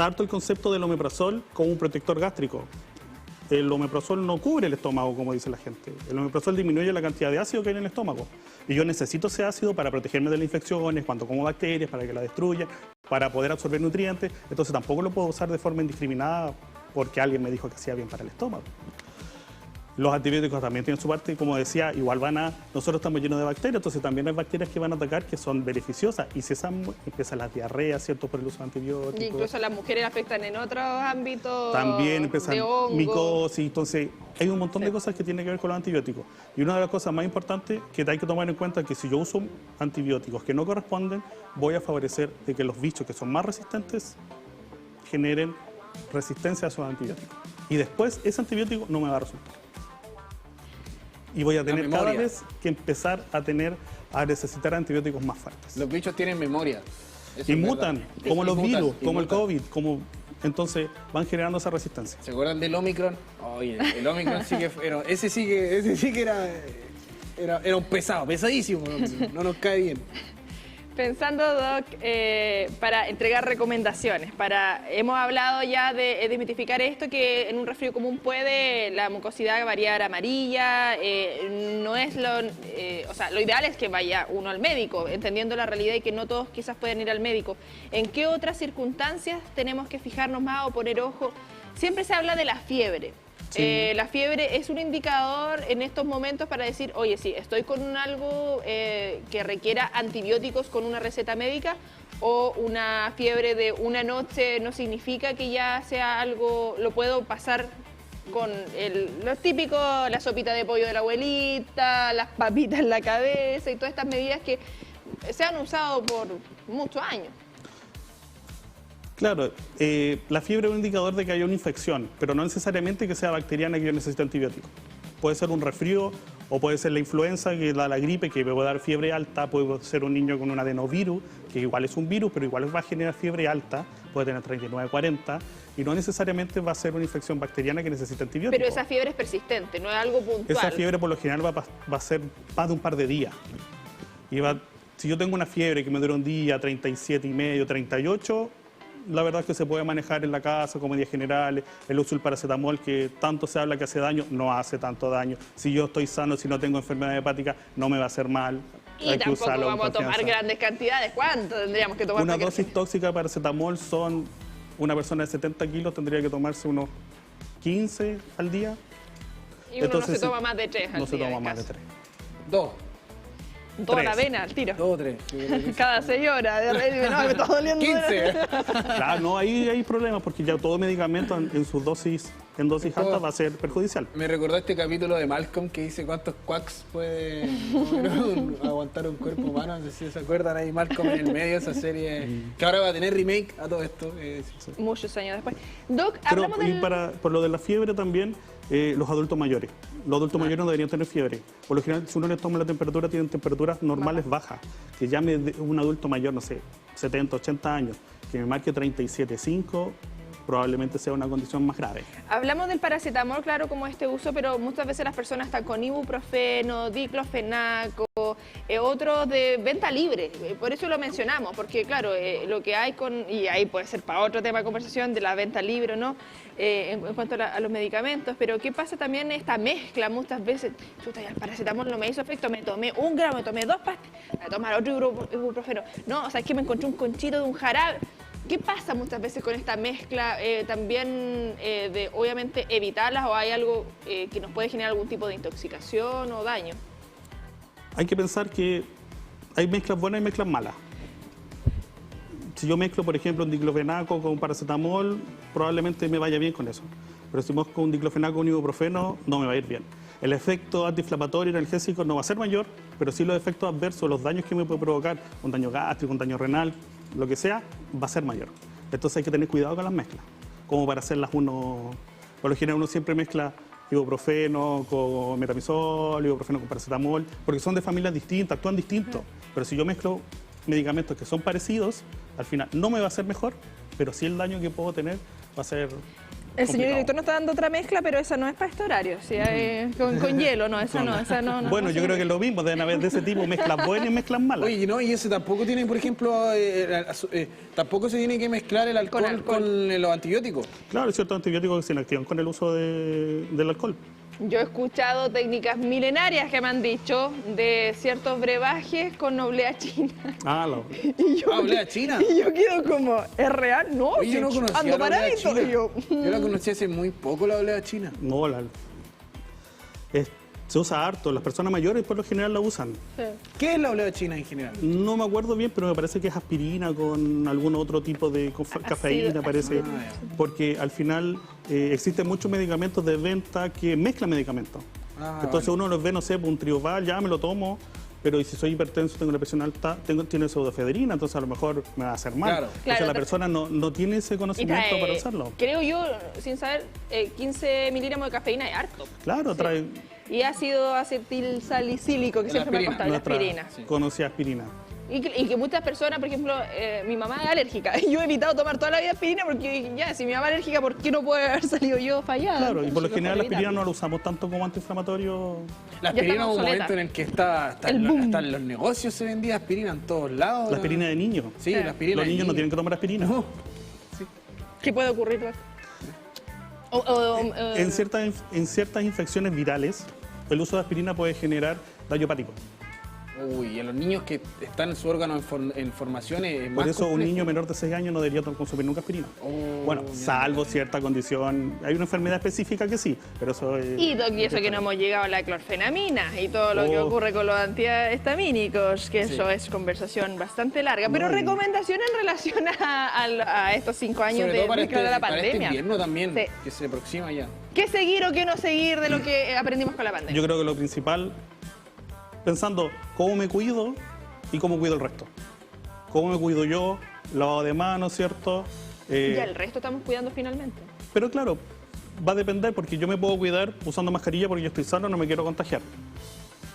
harto el concepto del omeprazol como un protector gástrico. El omeprazol no cubre el estómago, como dice la gente. El omeprazol disminuye la cantidad de ácido que hay en el estómago. Y yo necesito ese ácido para protegerme de las infecciones, cuando como bacterias, para que la destruyan, para poder absorber nutrientes. Entonces tampoco lo puedo usar de forma indiscriminada porque alguien me dijo que hacía bien para el estómago. Los antibióticos también tienen su parte y, como decía, igual nosotros estamos llenos de bacterias, entonces también hay bacterias que van a atacar que son beneficiosas. Y si empiezan las diarreas, ¿cierto?, por el uso de antibióticos. Y incluso las mujeres afectan en otros ámbitos. También empiezan de hongo. micosis, entonces hay un montón de cosas que tienen que ver con los antibióticos. Y una de las cosas más importantes que hay que tomar en cuenta es que si yo uso antibióticos que no corresponden, voy a favorecer de que los bichos que son más resistentes generen resistencia a esos antibióticos. Y después ese antibiótico no me va a resultar. Y voy a tener cada vez que empezar a necesitar antibióticos más fuertes. Los bichos tienen memoria. Y mutan, como los virus, como el COVID, entonces van generando esa resistencia. ¿Se acuerdan del Omicron? Oye, el Omicron sí que ese sí que era un pesadísimo, no nos cae bien. Pensando, Doc, para entregar recomendaciones, hemos hablado ya de desmitificar esto, que en un resfrío común puede la mucosidad variar amarilla, no es lo ideal es que vaya uno al médico, entendiendo la realidad y que no todos quizás pueden ir al médico. ¿En qué otras circunstancias tenemos que fijarnos más o poner ojo? Siempre se habla de la fiebre. Sí. La fiebre es un indicador en estos momentos para decir, oye, sí, estoy con algo que requiera antibióticos con una receta médica, o una fiebre de una noche no significa que ya sea algo, lo puedo pasar con lo típico, la sopita de pollo de la abuelita, las papitas en la cabeza y todas estas medidas que se han usado por muchos años. Claro, la fiebre es un indicador de que hay una infección, pero no necesariamente que sea bacteriana que yo necesite antibióticos. Puede ser un resfrío o puede ser la influenza que da la gripe, que me puede dar fiebre alta, puede ser un niño con un adenovirus, que igual es un virus, pero igual va a generar fiebre alta, puede tener 39, 40, y no necesariamente va a ser una infección bacteriana que necesita antibióticos. Pero esa fiebre es persistente, no es algo puntual. Esa fiebre por lo general va a ser más de un par de días. Si yo tengo una fiebre que me dura un día, 37,5, 38, la verdad es que se puede manejar en la casa como medidas generales. El uso del paracetamol, que tanto se habla que hace daño, no hace tanto daño. Si yo estoy sano, si no tengo enfermedad hepática, no me va a hacer mal. Y tampoco vamos a tomar grandes cantidades. ¿Cuánto tendríamos que tomar? Una dosis tóxica de paracetamol una persona de 70 kilos tendría que tomarse unos 15 al día. Y uno no se toma más de 3 al día. No se toma más de 3. 2. Toda la vena al tiro. 2 o 3. Cada 6 horas. No, me está doliendo. 15. Claro, no, ahí hay problemas porque ya todo medicamento en dosis altas va a ser perjudicial. Me recordó este capítulo de Malcolm que dice cuántos quacks puede aguantar un cuerpo humano. No sé si se acuerdan ahí, Malcolm en el medio de esa serie que ahora va a tener remake a todo esto. Muchos años después. Doc, pero por lo de la fiebre también, los adultos mayores. Los adultos mayores no deberían tener fiebre. Por lo general, si uno les toma la temperatura, tienen temperaturas normales bajas. Que llame un adulto mayor, no sé, 70, 80 años, que me marque 37,5, probablemente sea una condición más grave. Hablamos del paracetamol, claro, como este uso, pero muchas veces las personas están con ibuprofeno, diclofenaco, otros de venta libre. Por eso lo mencionamos, porque claro, lo que hay y ahí puede ser para otro tema de conversación, de la venta libre o no, en cuanto a los medicamentos, pero ¿qué pasa también esta mezcla? Muchas veces, chuta, ya el paracetamol no me hizo efecto, me tomé 1 gramo, me tomé 2 pastillas, voy a tomar otro ibuprofeno. No, o sea, es que me encontré un conchito de un jarabe. ¿Qué pasa muchas veces con esta mezcla? También de, obviamente, evitarlas, o hay algo que nos puede generar algún tipo de intoxicación o daño. Hay que pensar que hay mezclas buenas y mezclas malas. Si yo mezclo, por ejemplo, un diclofenaco con paracetamol, probablemente me vaya bien con eso. Pero si mezclo un diclofenaco con ibuprofeno, no me va a ir bien. El efecto antiinflamatorio y analgésico no va a ser mayor, pero sí los efectos adversos, los daños que me puede provocar, un daño gástrico, un daño renal, lo que sea, va a ser mayor. Entonces hay que tener cuidado con las mezclas, como para hacerlas uno... Por lo general uno siempre mezcla ibuprofeno con metamizol, ibuprofeno con paracetamol, porque son de familias distintas, actúan distintos. Pero si yo mezclo medicamentos que son parecidos, al final no me va a hacer mejor, pero sí el daño que puedo tener va a ser... El señor director nos está dando otra mezcla, pero esa no es para este horario, ¿sí? Con hielo, no, esa no. Bueno, yo creo que es lo mismo, deben haber de ese tipo, mezclas buenas y mezclas malas. Oye, no, y ese tampoco tiene, por ejemplo, tampoco se tiene que mezclar el alcohol con los antibióticos. Claro, hay ciertos antibióticos que se inactivan con el uso del alcohol. Yo he escuchado técnicas milenarias que me han dicho de ciertos brebajes con oblea china. Ah, no. ¿Oblea china? Y yo quedo como, ¿es real? No, oye, yo no conocía ando la oblea paradito. china. Yo la conocí hace muy poco, la oblea china. No, se usa harto, las personas mayores por lo general la usan. Sí. ¿Qué es la oblea china en general? No me acuerdo bien, pero me parece que es aspirina con algún otro tipo de cafeína, parece. Porque al final existen muchos medicamentos de venta que mezclan medicamentos. Entonces uno los ve, no sé, un trioval, ya me lo tomo, pero si soy hipertenso, tengo una presión alta, tiene pseudofedrina, entonces a lo mejor me va a hacer mal. Entonces la persona no tiene ese conocimiento para usarlo. Creo yo, sin saber, 15 miligramos de cafeína es harto. Claro, trae... Y ácido acetil salicílico, que siempre me ha costado, la aspirina. Conocía aspirina. Y que muchas personas, por ejemplo, mi mamá es alérgica. Yo he evitado tomar toda la vida aspirina porque ya, si mi mamá es alérgica, ¿por qué no puede haber salido yo fallada? Claro, y por lo general la aspirina no la usamos tanto como antiinflamatorio. La aspirina hubo un momento en el que hasta en los negocios se vendía aspirina en todos lados. La aspirina de niños. Sí, la aspirina. Los niños no tienen que tomar aspirina. No. Sí. ¿Qué puede ocurrir? En ciertas infecciones virales, el uso de aspirina puede generar daño hepático. Uy, y a los niños que están en su órgano en formación es más Por eso complejo. un niño menor de 6 años no debería consumir nunca aspirina. Bueno, salvo cierta condición. Hay una enfermedad específica que sí, pero eso es... Y eso que no hemos llegado a la clorfenamina y todo lo que ocurre con los antihistamínicos, que eso es conversación bastante larga. Pero recomendaciones en relación a estos 5 años de la pandemia. Para este invierno también, que se aproxima ya. ¿Qué seguir o qué no seguir de lo que aprendimos con la pandemia? Yo creo que lo principal, pensando cómo me cuido y cómo cuido el resto. Cómo me cuido yo, lavado de manos, ¿cierto? Ya el resto estamos cuidando finalmente. Pero claro, va a depender porque yo me puedo cuidar usando mascarilla porque yo estoy sano, no me quiero contagiar.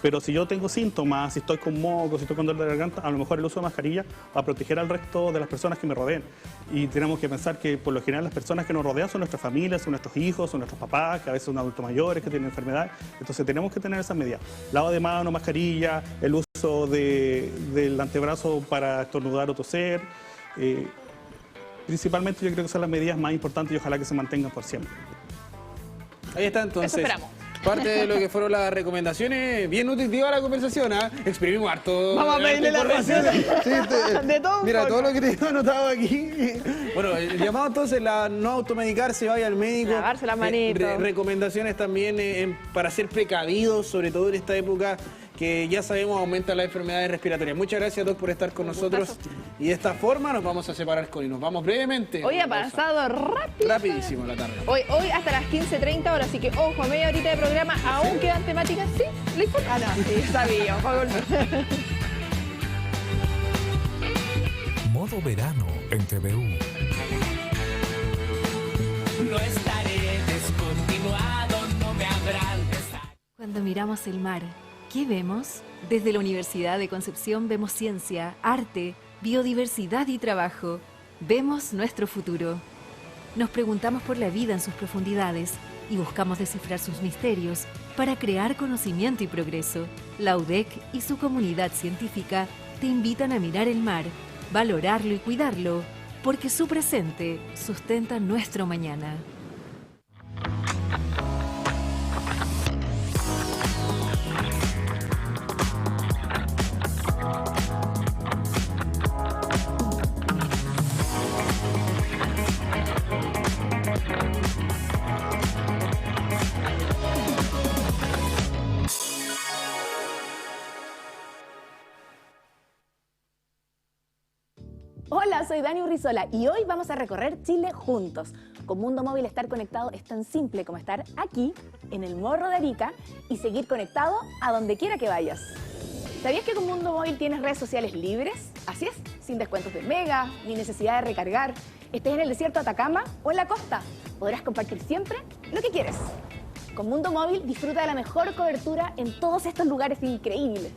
Pero si yo tengo síntomas, si estoy con moco, si estoy con dolor de garganta, a lo mejor el uso de mascarilla va a proteger al resto de las personas que me rodeen. Y tenemos que pensar que por lo general las personas que nos rodean son nuestras familias, son nuestros hijos, son nuestros papás, que a veces son adultos mayores que tienen enfermedades. Entonces tenemos que tener esas medidas. Lavado de manos, mascarilla, el uso del antebrazo para estornudar o toser. Principalmente yo creo que son las medidas más importantes y ojalá que se mantengan por siempre. Ahí está entonces. Eso esperamos. Parte de lo que fueron las recomendaciones, bien nutritiva la conversación, ¿ah? Exprimimos harto. Vamos a pedirle la receta de todo. Mira, todo lo que te he anotado aquí. Bueno, el llamado entonces, no automedicarse, vaya al médico. Lavarse las manitos. Recomendaciones también para ser precavidos, sobre todo en esta época que ya sabemos aumenta las enfermedades respiratorias. Muchas gracias, Doc, por estar con nosotros. Y de esta forma nos vamos a separar con y nos vamos brevemente. Hoy ha pasado rápido. Rapidísimo la tarde. Hoy hasta las 15:30 horas, así que ojo, media horita de programa, aún quedan temáticas, ¿sí? ¿Le importa? No, sí, sabía. Modo verano en TVU. No estaré descontinuado, no me habrán de estar. Cuando miramos el mar, ¿qué vemos? Desde la Universidad de Concepción vemos ciencia, arte, biodiversidad y trabajo. Vemos nuestro futuro. Nos preguntamos por la vida en sus profundidades y buscamos descifrar sus misterios para crear conocimiento y progreso. La UDEC y su comunidad científica te invitan a mirar el mar, valorarlo y cuidarlo, porque su presente sustenta nuestro mañana. Hola, soy Dani Urrizola y hoy vamos a recorrer Chile juntos. Con Mundo Móvil estar conectado es tan simple como estar aquí, en el Morro de Arica, y seguir conectado a donde quiera que vayas. ¿Sabías que con Mundo Móvil tienes redes sociales libres? Así es, sin descuentos de mega, ni necesidad de recargar. Estés en el desierto de Atacama o en la costa, podrás compartir siempre lo que quieres. Con Mundo Móvil disfruta de la mejor cobertura en todos estos lugares increíbles.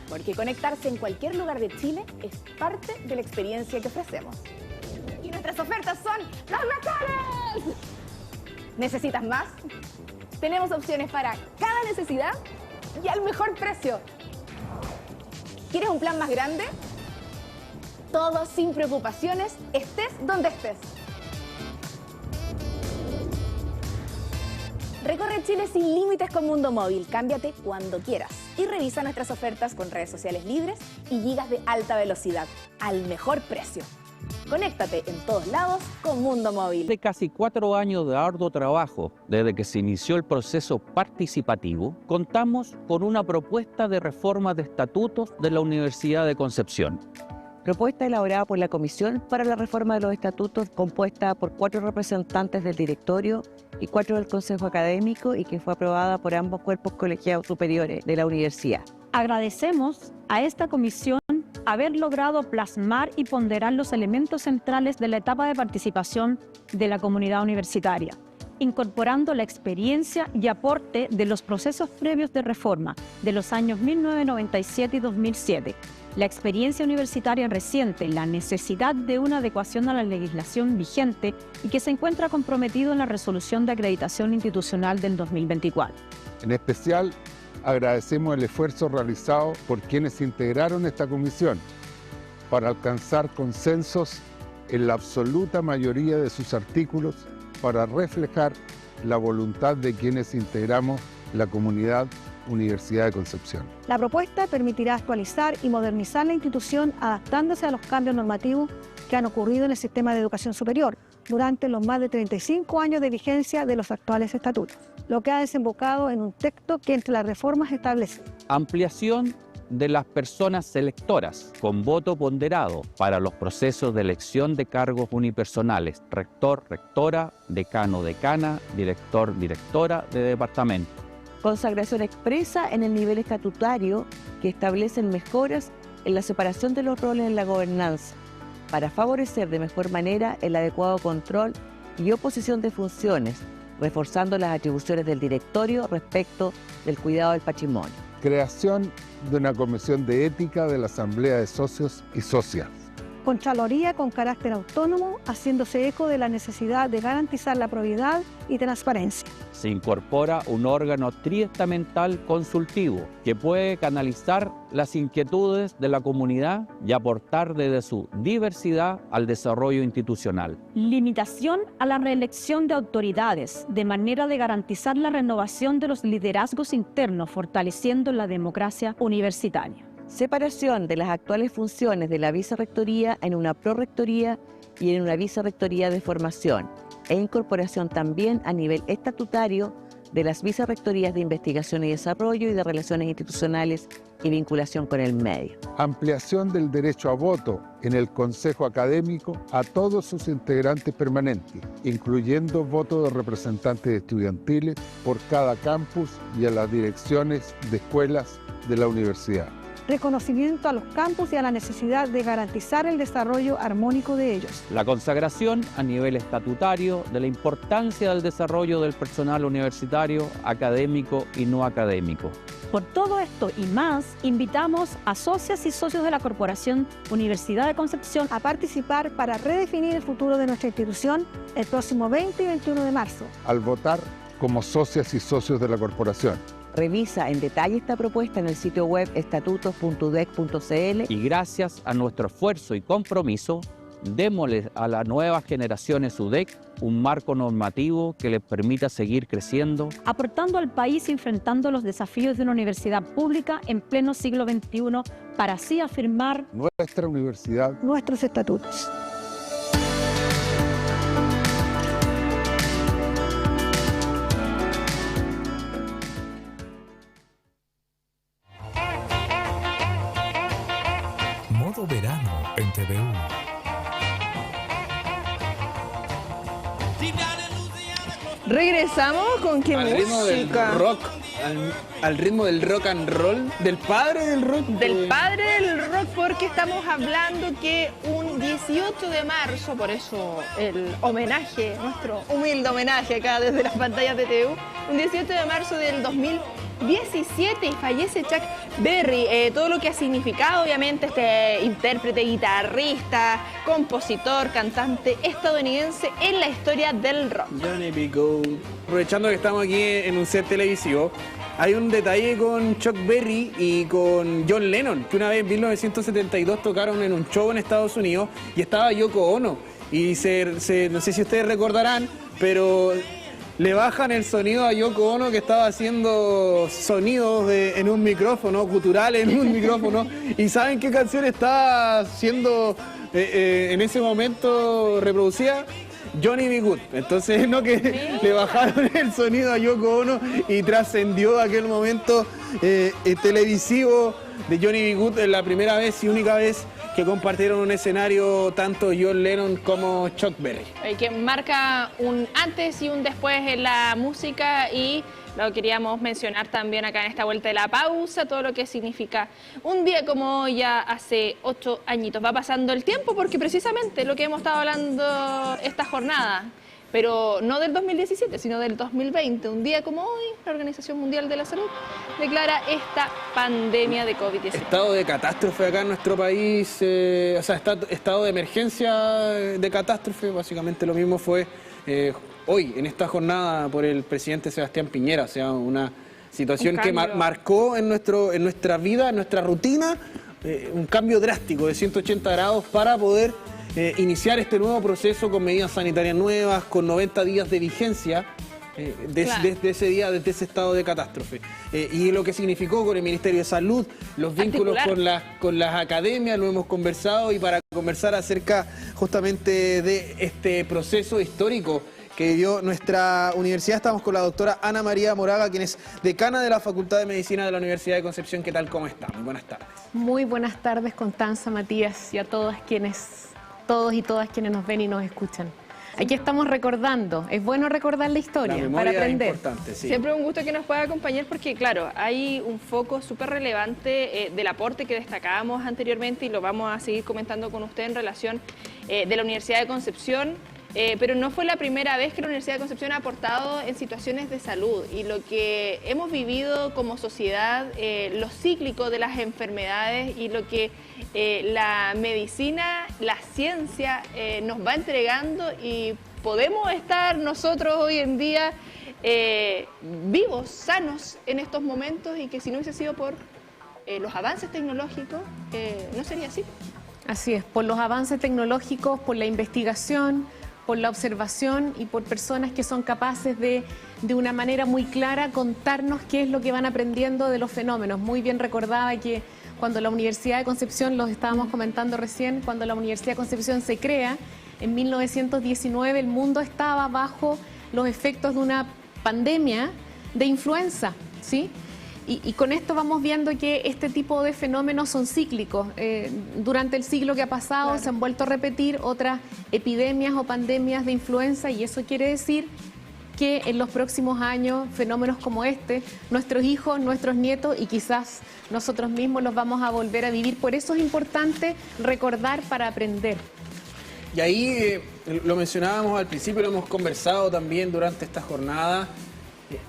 Porque conectarse en cualquier lugar de Chile es parte de la experiencia que ofrecemos. Y nuestras ofertas son las mejores. ¿Necesitas más? Tenemos opciones para cada necesidad y al mejor precio. ¿Quieres un plan más grande? Todo sin preocupaciones, estés donde estés. Recorre Chile sin límites con Mundo Móvil. Cámbiate cuando quieras. Y revisa nuestras ofertas con redes sociales libres y gigas de alta velocidad al mejor precio. Conéctate en todos lados con Mundo Móvil. De casi 4 años de arduo trabajo, desde que se inició el proceso participativo, contamos con una propuesta de reforma de estatutos de la Universidad de Concepción. Propuesta elaborada por la Comisión para la Reforma de los Estatutos, compuesta por 4 representantes del directorio y 4 del Consejo Académico, y que fue aprobada por ambos cuerpos colegiados superiores de la universidad. Agradecemos a esta comisión haber logrado plasmar y ponderar los elementos centrales de la etapa de participación de la comunidad universitaria, incorporando la experiencia y aporte de los procesos previos de reforma de los años 1997 y 2007, la experiencia universitaria reciente, la necesidad de una adecuación a la legislación vigente y que se encuentra comprometido en la resolución de acreditación institucional del 2024. En especial, agradecemos el esfuerzo realizado por quienes integraron esta comisión para alcanzar consensos en la absoluta mayoría de sus artículos para reflejar la voluntad de quienes integramos la comunidad Universidad de Concepción. La propuesta permitirá actualizar y modernizar la institución adaptándose a los cambios normativos que han ocurrido en el sistema de educación superior durante los más de 35 años de vigencia de los actuales estatutos, lo que ha desembocado en un texto que entre las reformas establece Ampliación de las personas selectoras con voto ponderado para los procesos de elección de cargos unipersonales, rector, rectora, decano, decana, director, directora de departamento. Consagración expresa en el nivel estatutario que establecen mejoras en la separación de los roles en la gobernanza para favorecer de mejor manera el adecuado control y oposición de funciones, reforzando las atribuciones del directorio respecto del cuidado del patrimonio. Creación de una comisión de ética de la Asamblea de Socios y Socias. Contraloría con carácter autónomo, haciéndose eco de la necesidad de garantizar la probidad y transparencia. Se incorpora un órgano triestamental consultivo que puede canalizar las inquietudes de la comunidad y aportar desde su diversidad al desarrollo institucional. Limitación a la reelección de autoridades, de manera de garantizar la renovación de los liderazgos internos, fortaleciendo la democracia universitaria. Separación de las actuales funciones de la vicerrectoría en una prorrectoría y en una vicerrectoría de formación, e incorporación también a nivel estatutario de las vicerrectorías de investigación y desarrollo y de relaciones institucionales y vinculación con el medio. Ampliación del derecho a voto en el Consejo Académico a todos sus integrantes permanentes, incluyendo voto de representantes estudiantiles por cada campus y a las direcciones de escuelas de la universidad. Reconocimiento a los campus y a la necesidad de garantizar el desarrollo armónico de ellos. La consagración a nivel estatutario de la importancia del desarrollo del personal universitario, académico y no académico. Por todo esto y más, invitamos a socias y socios de la Corporación Universidad de Concepción a participar para redefinir el futuro de nuestra institución el próximo 20 y 21 de marzo. Al votar como socias y socios de la corporación. Revisa en detalle esta propuesta en el sitio web estatutos.udec.cl. Y gracias a nuestro esfuerzo y compromiso, démosle a las nuevas generaciones UDEC un marco normativo que les permita seguir creciendo, aportando al país y enfrentando los desafíos de una universidad pública en pleno siglo XXI para así afirmar nuestra universidad, nuestros estatutos. Modo verano en TVU. Regresamos con qué al ritmo del música. rock, al ritmo del rock and roll, del padre del rock. Del padre del rock, porque estamos hablando que un 18 de marzo, por eso el homenaje, nuestro humilde homenaje acá desde las pantallas de TVU, un 18 de marzo del 2017 y fallece Chuck Berry, todo lo que ha significado obviamente este intérprete, guitarrista, compositor, cantante estadounidense en la historia del rock. Johnny B. Good. Aprovechando que estamos aquí en un set televisivo, hay un detalle con Chuck Berry y con John Lennon, que una vez en 1972 tocaron en un show en Estados Unidos y estaba Yoko Ono. Y no sé si ustedes recordarán, pero le bajan el sonido a Yoko Ono, que estaba haciendo sonidos en un micrófono, guturales en un micrófono. ¿Y saben qué canción estaba siendo en ese momento reproducida? Johnny B. Good. Entonces, no, que le bajaron el sonido a Yoko Ono y trascendió aquel momento televisivo de Johnny B. Good, la primera vez y única vez que compartieron un escenario tanto John Lennon como Chuck Berry. Que marca un antes y un después en la música, y lo queríamos mencionar también acá en esta vuelta de la pausa, todo lo que significa un día como hoy, ya hace 8 añitos. Va pasando el tiempo porque precisamente lo que hemos estado hablando esta jornada, pero no del 2017, sino del 2020, un día como hoy, la Organización Mundial de la Salud declara esta pandemia de COVID-19. Estado de catástrofe acá en nuestro país, o sea, estado de emergencia de catástrofe, básicamente lo mismo fue hoy, en esta jornada, por el presidente Sebastián Piñera. O sea, una situación que marcó en nuestra vida, en nuestra rutina, un cambio drástico de 180 grados para poder iniciar este nuevo proceso con medidas sanitarias nuevas, con 90 días de vigencia desde ese día, desde ese estado de catástrofe. Y lo que significó con el Ministerio de Salud, los vínculos con las academias, lo hemos conversado, y para conversar acerca justamente de este proceso histórico que dio nuestra universidad, estamos con la doctora Ana María Moraga, quien es decana de la Facultad de Medicina de la Universidad de Concepción. ¿Qué tal? ¿Cómo está? Muy buenas tardes. Muy buenas tardes, Constanza, Matías, y a todos y todas quienes nos ven y nos escuchan. Aquí estamos recordando, es bueno recordar la historia para aprender. Es importante, sí. Siempre un gusto que nos pueda acompañar, porque claro, hay un foco súper relevante del aporte que destacábamos anteriormente, y lo vamos a seguir comentando con usted en relación de la Universidad de Concepción. Pero no fue la primera vez que la Universidad de Concepción ha aportado en situaciones de salud, y lo que hemos vivido como sociedad, lo cíclico de las enfermedades y lo que la medicina, la ciencia nos va entregando, y podemos estar nosotros hoy en día vivos, sanos en estos momentos, y que si no hubiese sido por los avances tecnológicos, no sería así. Así es, por los avances tecnológicos, por la investigación, por la observación y por personas que son capaces de una manera muy clara, contarnos qué es lo que van aprendiendo de los fenómenos. Muy bien recordaba que cuando la Universidad de Concepción, los estábamos comentando recién, cuando la Universidad de Concepción se crea, en 1919 el mundo estaba bajo los efectos de una pandemia de influenza, ¿sí? Y con esto vamos viendo que este tipo de fenómenos son cíclicos. Durante el siglo que ha pasado se han vuelto a repetir otras epidemias o pandemias de influenza, y eso quiere decir que en los próximos años fenómenos como este, nuestros hijos, nuestros nietos y quizás nosotros mismos los vamos a volver a vivir. Por eso es importante recordar para aprender. Y ahí lo mencionábamos al principio, lo hemos conversado también durante esta jornada.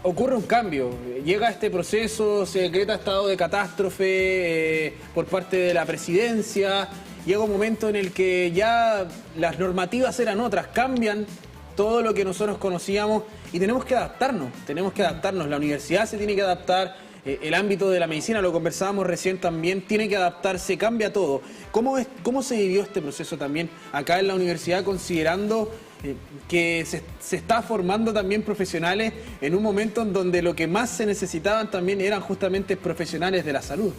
Ocurre un cambio, llega este proceso, se decreta estado de catástrofe por parte de la presidencia, llega un momento en el que ya las normativas eran otras, cambian todo lo que nosotros conocíamos y tenemos que adaptarnos, la universidad se tiene que adaptar, el ámbito de la medicina, lo conversábamos recién también, tiene que adaptarse, cambia todo. ¿Cómo se vivió este proceso también acá en la universidad, considerando que se está formando también profesionales en un momento en donde lo que más se necesitaban también eran justamente profesionales de la salud?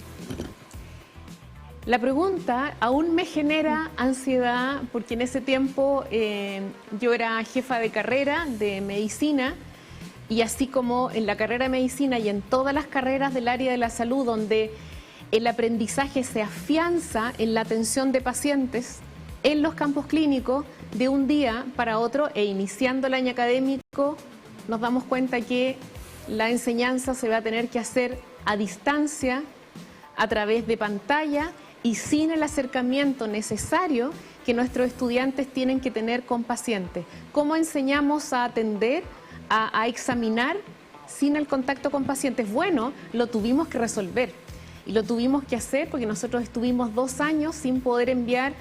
La pregunta aún me genera ansiedad, porque en ese tiempo yo era jefa de carrera de medicina, y así como en la carrera de medicina y en todas las carreras del área de la salud, donde el aprendizaje se afianza en la atención de pacientes en los campos clínicos de un día para otro, e iniciando el año académico nos damos cuenta que la enseñanza se va a tener que hacer a distancia, a través de pantalla y sin el acercamiento necesario que nuestros estudiantes tienen que tener con pacientes. ¿Cómo enseñamos a atender, a examinar sin el contacto con pacientes? Bueno, lo tuvimos que resolver y lo tuvimos que hacer porque nosotros estuvimos 2 años sin poder enviar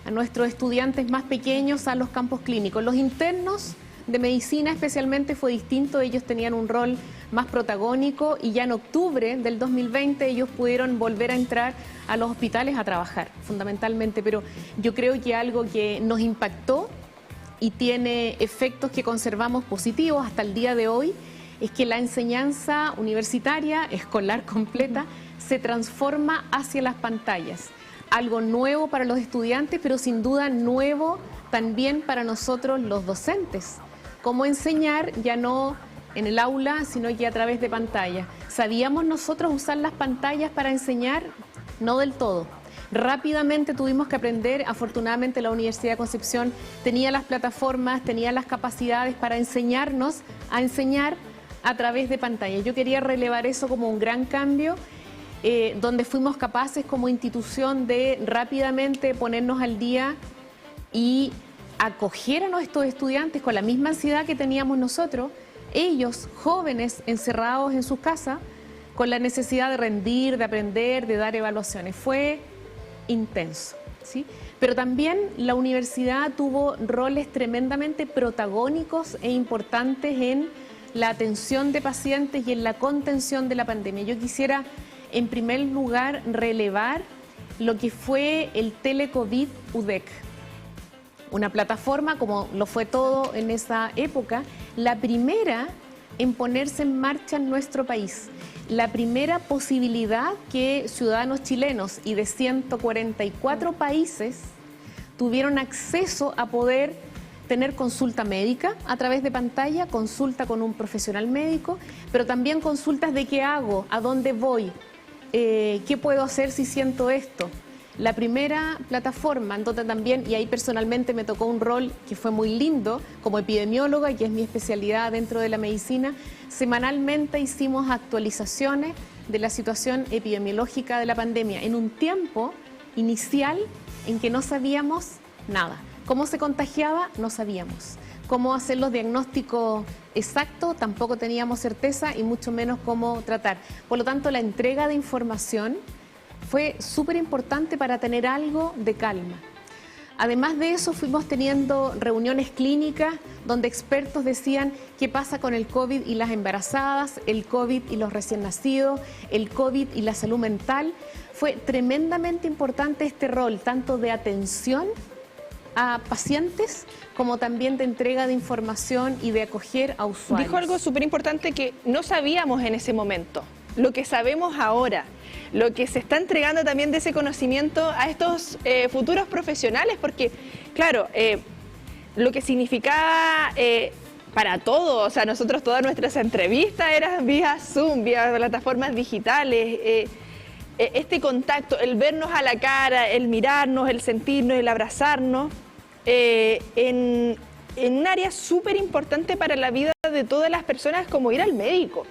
a nuestros estudiantes más pequeños a los campos clínicos. Los internos de medicina especialmente fue distinto, ellos tenían un rol más protagónico y ya en octubre del 2020 ellos pudieron volver a entrar a los hospitales a trabajar, fundamentalmente. Pero yo creo que algo que nos impactó y tiene efectos que conservamos positivos hasta el día de hoy es que la enseñanza universitaria, escolar completa, se transforma hacia las pantallas. Algo nuevo para los estudiantes, pero sin duda nuevo también para nosotros los docentes. Cómo enseñar ya no en el aula, sino que a través de pantalla. ¿Sabíamos nosotros usar las pantallas para enseñar? No del todo. Rápidamente tuvimos que aprender. Afortunadamente la Universidad de Concepción tenía las plataformas, tenía las capacidades para enseñarnos a enseñar a través de pantalla. Yo quería relevar eso como un gran cambio, donde fuimos capaces como institución de rápidamente ponernos al día y acoger a nuestros estudiantes con la misma ansiedad que teníamos nosotros, ellos jóvenes encerrados en sus casas, con la necesidad de rendir, de aprender, de dar evaluaciones. Fue intenso, ¿sí? Pero también la universidad tuvo roles tremendamente protagónicos e importantes en la atención de pacientes y en la contención de la pandemia. Yo quisiera, en primer lugar, relevar lo que fue el Telecovid UDEC, una plataforma, como lo fue todo en esa época, la primera en ponerse en marcha en nuestro país, la primera posibilidad que ciudadanos chilenos y de 144 países tuvieron acceso a poder tener consulta médica a través de pantalla, consulta con un profesional médico, pero también consultas de qué hago, a dónde voy, qué puedo hacer si siento esto. La primera plataforma, en donde también, y ahí personalmente me tocó un rol que fue muy lindo, como epidemióloga, que es mi especialidad dentro de la medicina, semanalmente hicimos actualizaciones de la situación epidemiológica de la pandemia, en un tiempo inicial en que no sabíamos nada. ¿Cómo se contagiaba? No sabíamos. Cómo hacer los diagnósticos exactos, tampoco teníamos certeza, y mucho menos cómo tratar. Por lo tanto, la entrega de información fue súper importante para tener algo de calma. Además de eso, fuimos teniendo reuniones clínicas donde expertos decían qué pasa con el COVID y las embarazadas, el COVID y los recién nacidos, el COVID y la salud mental. Fue tremendamente importante este rol, tanto de atención a pacientes como también de entrega de información y de acoger a usuarios. Dijo algo súper importante que no sabíamos en ese momento, lo que sabemos ahora, lo que se está entregando también de ese conocimiento a estos futuros profesionales, porque claro, lo que significaba para todos, o sea, nosotros todas nuestras entrevistas eran vía Zoom, vía plataformas digitales, este contacto, el vernos a la cara, el mirarnos, el sentirnos, el abrazarnos, en un área súper importante para la vida de todas las personas, como ir al médico.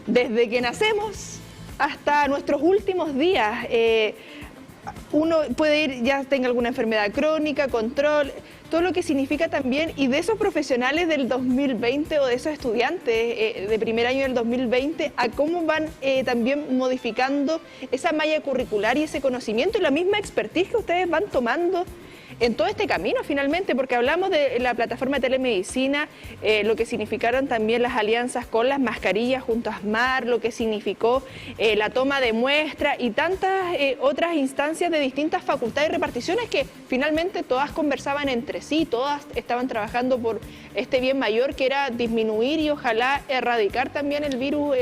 Desde que nacemos hasta nuestros últimos días, uno puede ir, ya tenga alguna enfermedad crónica, control, todo lo que significa también, y de esos profesionales del 2020 o de esos estudiantes de primer año del 2020, a cómo van también modificando esa malla curricular y ese conocimiento y la misma expertise que ustedes van tomando en todo este camino finalmente, porque hablamos de la plataforma de telemedicina, lo que significaron también las alianzas con las mascarillas junto a ASMAR, lo que significó la toma de muestras y tantas otras instancias de distintas facultades y reparticiones que finalmente todas conversaban entre sí, todas estaban trabajando por este bien mayor que era disminuir y ojalá erradicar también el virus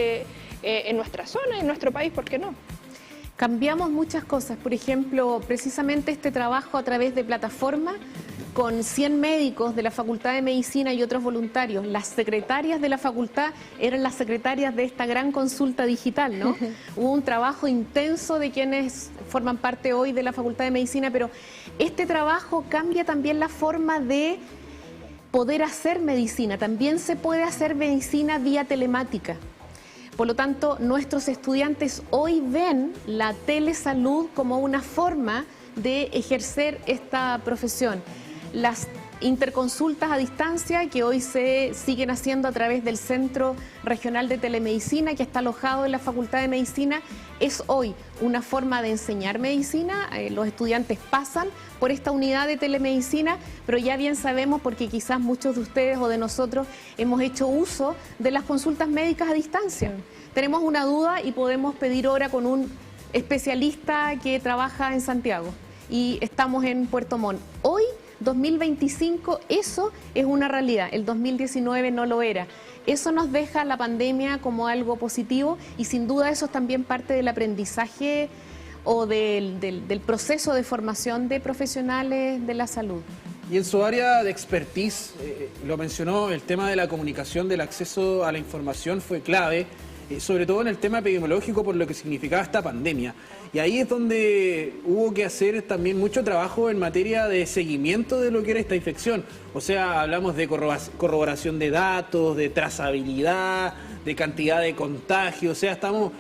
en nuestra zona, en nuestro país, ¿por qué no? Cambiamos muchas cosas, por ejemplo, precisamente este trabajo a través de plataforma con 100 médicos de la Facultad de Medicina y otros voluntarios. Las secretarias de la facultad eran las secretarias de esta gran consulta digital, ¿no? Hubo un trabajo intenso de quienes forman parte hoy de la Facultad de Medicina, pero este trabajo cambia también la forma de poder hacer medicina. También se puede hacer medicina vía telemática. Por lo tanto, nuestros estudiantes hoy ven la telesalud como una forma de ejercer esta profesión. Las interconsultas a distancia que hoy se siguen haciendo a través del Centro Regional de Telemedicina, que está alojado en la Facultad de Medicina, es hoy una forma de enseñar medicina. Los estudiantes pasan por esta unidad de telemedicina, pero ya bien sabemos, porque quizás muchos de ustedes o de nosotros hemos hecho uso de las consultas médicas a distancia. Tenemos una duda y podemos pedir hora con un especialista que trabaja en Santiago y estamos en Puerto Montt. Hoy, 2025, eso es una realidad. El 2019 no lo era. Eso nos deja la pandemia como algo positivo y sin duda eso es también parte del aprendizaje o del proceso de formación de profesionales de la salud. Y en su área de expertise, lo mencionó, el tema de la comunicación, del acceso a la información fue clave, sobre todo en el tema epidemiológico por lo que significaba esta pandemia. Y ahí es donde hubo que hacer también mucho trabajo en materia de seguimiento de lo que era esta infección. O sea, hablamos de corroboración de datos, de trazabilidad, de cantidad de contagios. O sea, estamos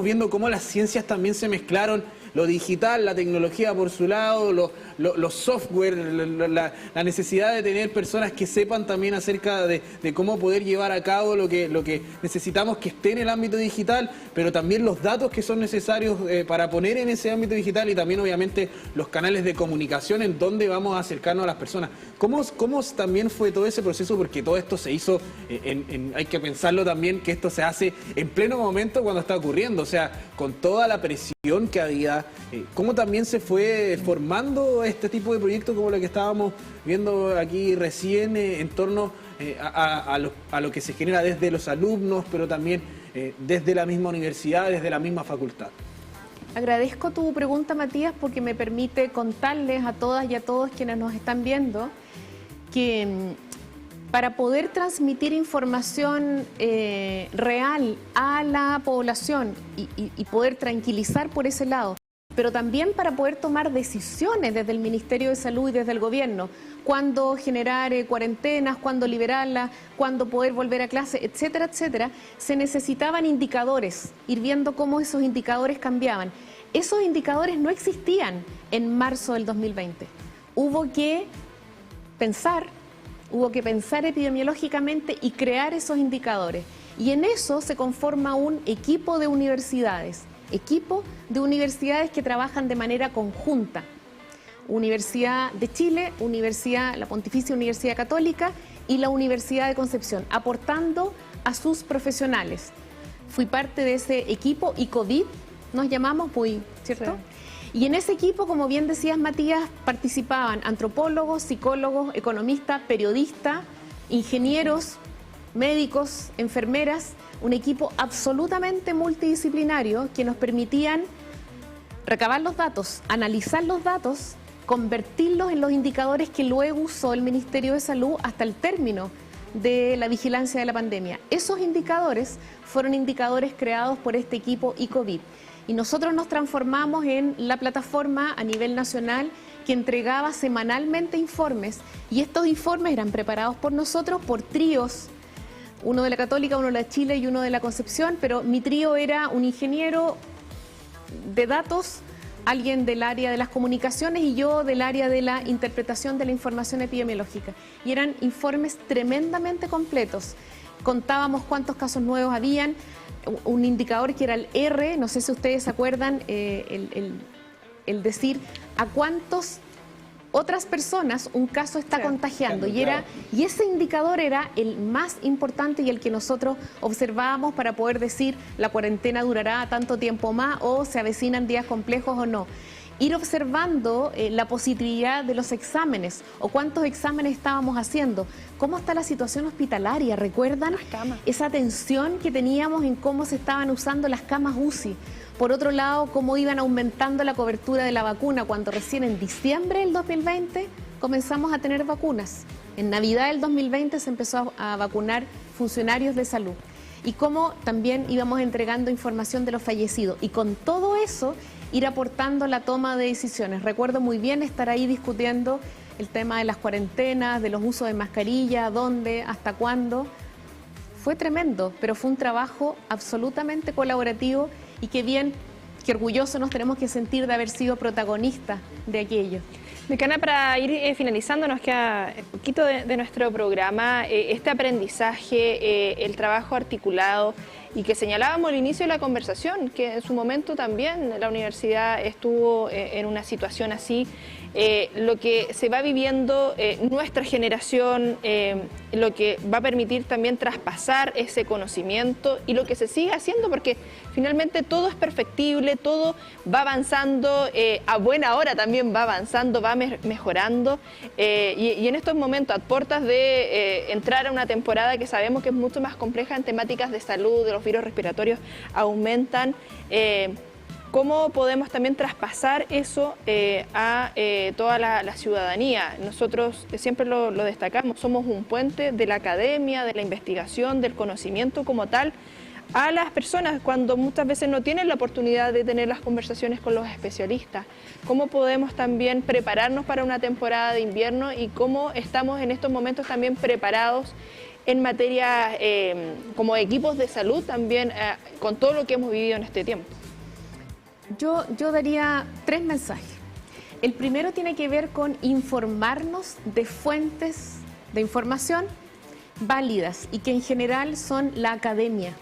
viendo cómo las ciencias también se mezclaron. Lo digital, la tecnología por su lado, los software, la necesidad de tener personas que sepan también acerca de cómo poder llevar a cabo lo que necesitamos que esté en el ámbito digital, pero también los datos que son necesarios para poner en ese ámbito digital y también obviamente los canales de comunicación en donde vamos a acercarnos a las personas. ¿Cómo también fue todo ese proceso? Porque todo esto se hizo, hay que pensarlo también, que esto se hace en pleno momento cuando está ocurriendo, o sea, con toda la presión que había. ¿Cómo también se fue formando este tipo de proyectos como lo que estábamos viendo aquí recién en torno a lo que se genera desde los alumnos, pero también desde la misma universidad, desde la misma facultad? Agradezco tu pregunta, Matías, porque me permite contarles a todas y a todos quienes nos están viendo que para poder transmitir información real a la población y poder tranquilizar por ese lado, pero también para poder tomar decisiones desde el Ministerio de Salud y desde el Gobierno, cuándo generar cuarentenas, cuándo liberarlas, cuándo poder volver a clase, etcétera, etcétera, se necesitaban indicadores, ir viendo cómo esos indicadores cambiaban. Esos indicadores no existían en marzo del 2020. Hubo que pensar epidemiológicamente y crear esos indicadores. Y en eso se conforma un equipo de universidades que trabajan de manera conjunta. Universidad de Chile, la Pontificia Universidad Católica y la Universidad de Concepción, aportando a sus profesionales. Fui parte de ese equipo, ICOVID, nos llamamos, ¿cierto? Sí. Y en ese equipo, como bien decías, Matías, participaban antropólogos, psicólogos, economistas, periodistas, ingenieros, médicos, enfermeras, un equipo absolutamente multidisciplinario que nos permitían recabar los datos, analizar los datos, convertirlos en los indicadores que luego usó el Ministerio de Salud hasta el término de la vigilancia de la pandemia. Esos indicadores fueron indicadores creados por este equipo ICOVID. Y nosotros nos transformamos en la plataforma a nivel nacional que entregaba semanalmente informes, y estos informes eran preparados por nosotros por tríos, uno de la Católica, uno de la Chile y uno de la Concepción, pero mi trío era un ingeniero de datos, alguien del área de las comunicaciones y yo del área de la interpretación de la información epidemiológica. Y eran informes tremendamente completos. Contábamos cuántos casos nuevos habían, un indicador que era el R, no sé si ustedes se acuerdan, el decir a cuántos otras personas un caso está contagiando. Y ese indicador era el más importante y el que nosotros observábamos para poder decir la cuarentena durará tanto tiempo más o se avecinan días complejos o no. Ir observando la posibilidad de los exámenes o cuántos exámenes estábamos haciendo, cómo está la situación hospitalaria, ¿recuerdan? Esa tensión que teníamos en cómo se estaban usando las camas UCI. Por otro lado, cómo iban aumentando la cobertura de la vacuna cuando recién en diciembre del 2020 comenzamos a tener vacunas. En Navidad del 2020 se empezó a vacunar funcionarios de salud. Y cómo también íbamos entregando información de los fallecidos. Y con todo eso, ir aportando la toma de decisiones. Recuerdo muy bien estar ahí discutiendo el tema de las cuarentenas, de los usos de mascarilla, dónde, hasta cuándo. Fue tremendo, pero fue un trabajo absolutamente colaborativo y qué orgullosos nos tenemos que sentir de haber sido protagonistas de aquello. Decana, para ir finalizando, nos queda un poquito de nuestro programa, este aprendizaje, el trabajo articulado y que señalábamos al inicio de la conversación, que en su momento también la universidad estuvo en una situación así, lo que se va viviendo nuestra generación, lo que va a permitir también traspasar ese conocimiento y lo que se sigue haciendo, porque finalmente todo es perfectible, todo va avanzando, a buena hora también va avanzando, va mejorando, y en estos momentos, a puertas de entrar a una temporada que sabemos que es mucho más compleja en temáticas de salud, de los virus respiratorios aumentan, ¿cómo podemos también traspasar eso a toda la ciudadanía? Nosotros siempre lo destacamos, somos un puente de la academia, de la investigación, del conocimiento como tal, a las personas cuando muchas veces no tienen la oportunidad de tener las conversaciones con los especialistas. ¿Cómo podemos también prepararnos para una temporada de invierno y cómo estamos en estos momentos también preparados en materia como equipos de salud también con todo lo que hemos vivido en este tiempo? Yo daría 3 mensajes. El primero tiene que ver con informarnos de fuentes de información válidas y que en general son la academia,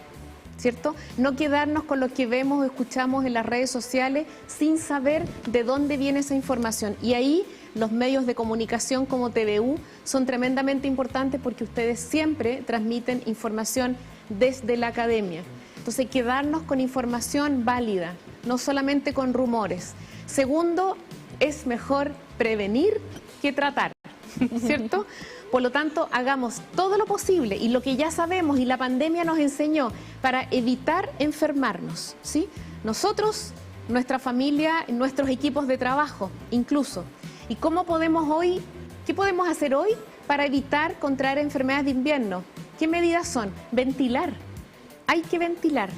¿cierto? No quedarnos con lo que vemos o escuchamos en las redes sociales sin saber de dónde viene esa información. Y ahí los medios de comunicación como TVU son tremendamente importantes porque ustedes siempre transmiten información desde la academia. Entonces, quedarnos con información válida, no solamente con rumores. Segundo, es mejor prevenir que tratar, ¿cierto? Por lo tanto, hagamos todo lo posible y lo que ya sabemos y la pandemia nos enseñó para evitar enfermarnos, ¿sí? Nosotros, nuestra familia, nuestros equipos de trabajo, incluso. ¿Y cómo podemos hoy, qué podemos hacer hoy para evitar contraer enfermedades de invierno? ¿Qué medidas son? Ventilar. Hay que ventilar.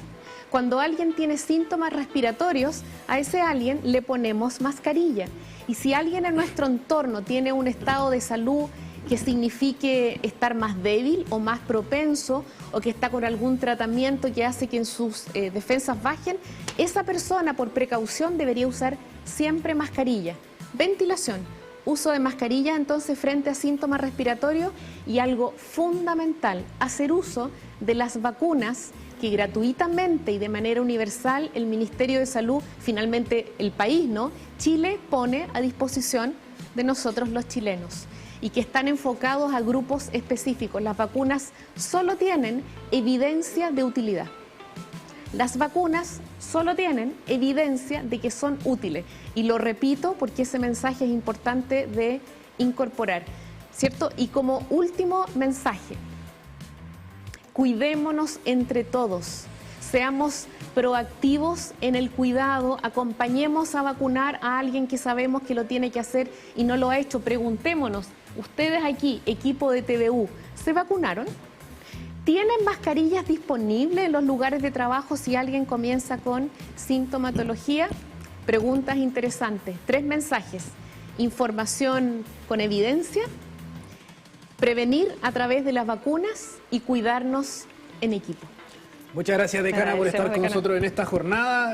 Cuando alguien tiene síntomas respiratorios, a ese alguien le ponemos mascarilla. Y si alguien en nuestro entorno tiene un estado de salud que signifique estar más débil o más propenso o que está con algún tratamiento que hace que en sus defensas bajen, esa persona por precaución debería usar siempre mascarilla. Ventilación, uso de mascarilla entonces frente a síntomas respiratorios y algo fundamental, hacer uso de las vacunas que gratuitamente y de manera universal el Ministerio de Salud, finalmente el país, ¿no? Chile pone a disposición de nosotros los chilenos y que están enfocados a grupos específicos. Las vacunas solo tienen evidencia de utilidad. Las vacunas solo tienen evidencia de que son útiles. Y lo repito porque ese mensaje es importante de incorporar, ¿cierto? Y como último mensaje, cuidémonos entre todos, seamos proactivos en el cuidado, acompañemos a vacunar a alguien que sabemos que lo tiene que hacer y no lo ha hecho. Preguntémonos, ustedes aquí, equipo de TVU, ¿se vacunaron? ¿Tienen mascarillas disponibles en los lugares de trabajo si alguien comienza con sintomatología? Preguntas interesantes. 3 mensajes. Información con evidencia, prevenir a través de las vacunas y cuidarnos en equipo. Muchas gracias, decana, por estar con nosotros en esta jornada.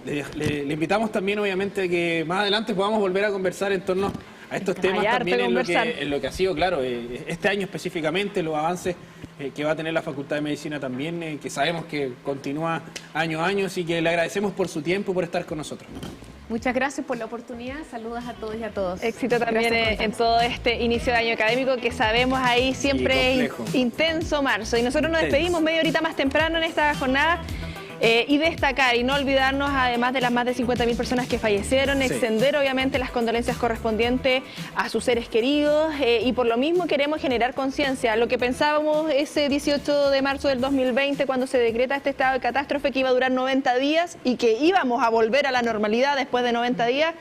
Le invitamos también, obviamente, a que más adelante podamos volver a conversar en torno a estos temas también en lo que ha sido, claro, este año específicamente, los avances que va a tener la Facultad de Medicina también, que sabemos que continúa año a año, así que le agradecemos por su tiempo, por estar con nosotros. Muchas gracias por la oportunidad, saludos a todos y a todos. Éxito también en todo este inicio de año académico que sabemos ahí siempre es intenso marzo. Y nosotros nos despedimos media horita más temprano en esta jornada. Y destacar y no olvidarnos, además de las más de 50.000 personas que fallecieron, extender obviamente las condolencias correspondientes a sus seres queridos y por lo mismo queremos generar conciencia. Lo que pensábamos ese 18 de marzo del 2020 cuando se decreta este estado de catástrofe que iba a durar 90 días y que íbamos a volver a la normalidad después de 90 días,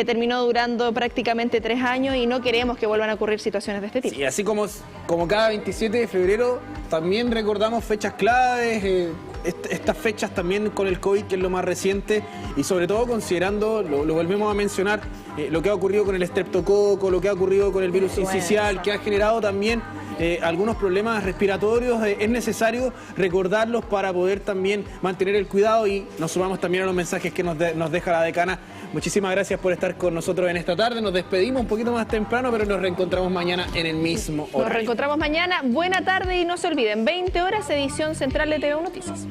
terminó durando prácticamente 3 años y no queremos que vuelvan a ocurrir situaciones de este tipo. Y así como cada 27 de febrero también recordamos fechas claves, estas fechas también con el COVID, que es lo más reciente, y sobre todo considerando, lo volvemos a mencionar, lo que ha ocurrido con el estreptococo, lo que ha ocurrido con el virus sincicial, que ha generado también algunos problemas respiratorios. Es necesario recordarlos para poder también mantener el cuidado, y nos sumamos también a los mensajes que nos deja la decana. Muchísimas gracias por estar con nosotros en esta tarde. Nos despedimos un poquito más temprano, pero nos reencontramos mañana en el mismo horario. Nos reencontramos mañana. Buena tarde y no se olviden, 20 horas, edición central de TVU Noticias.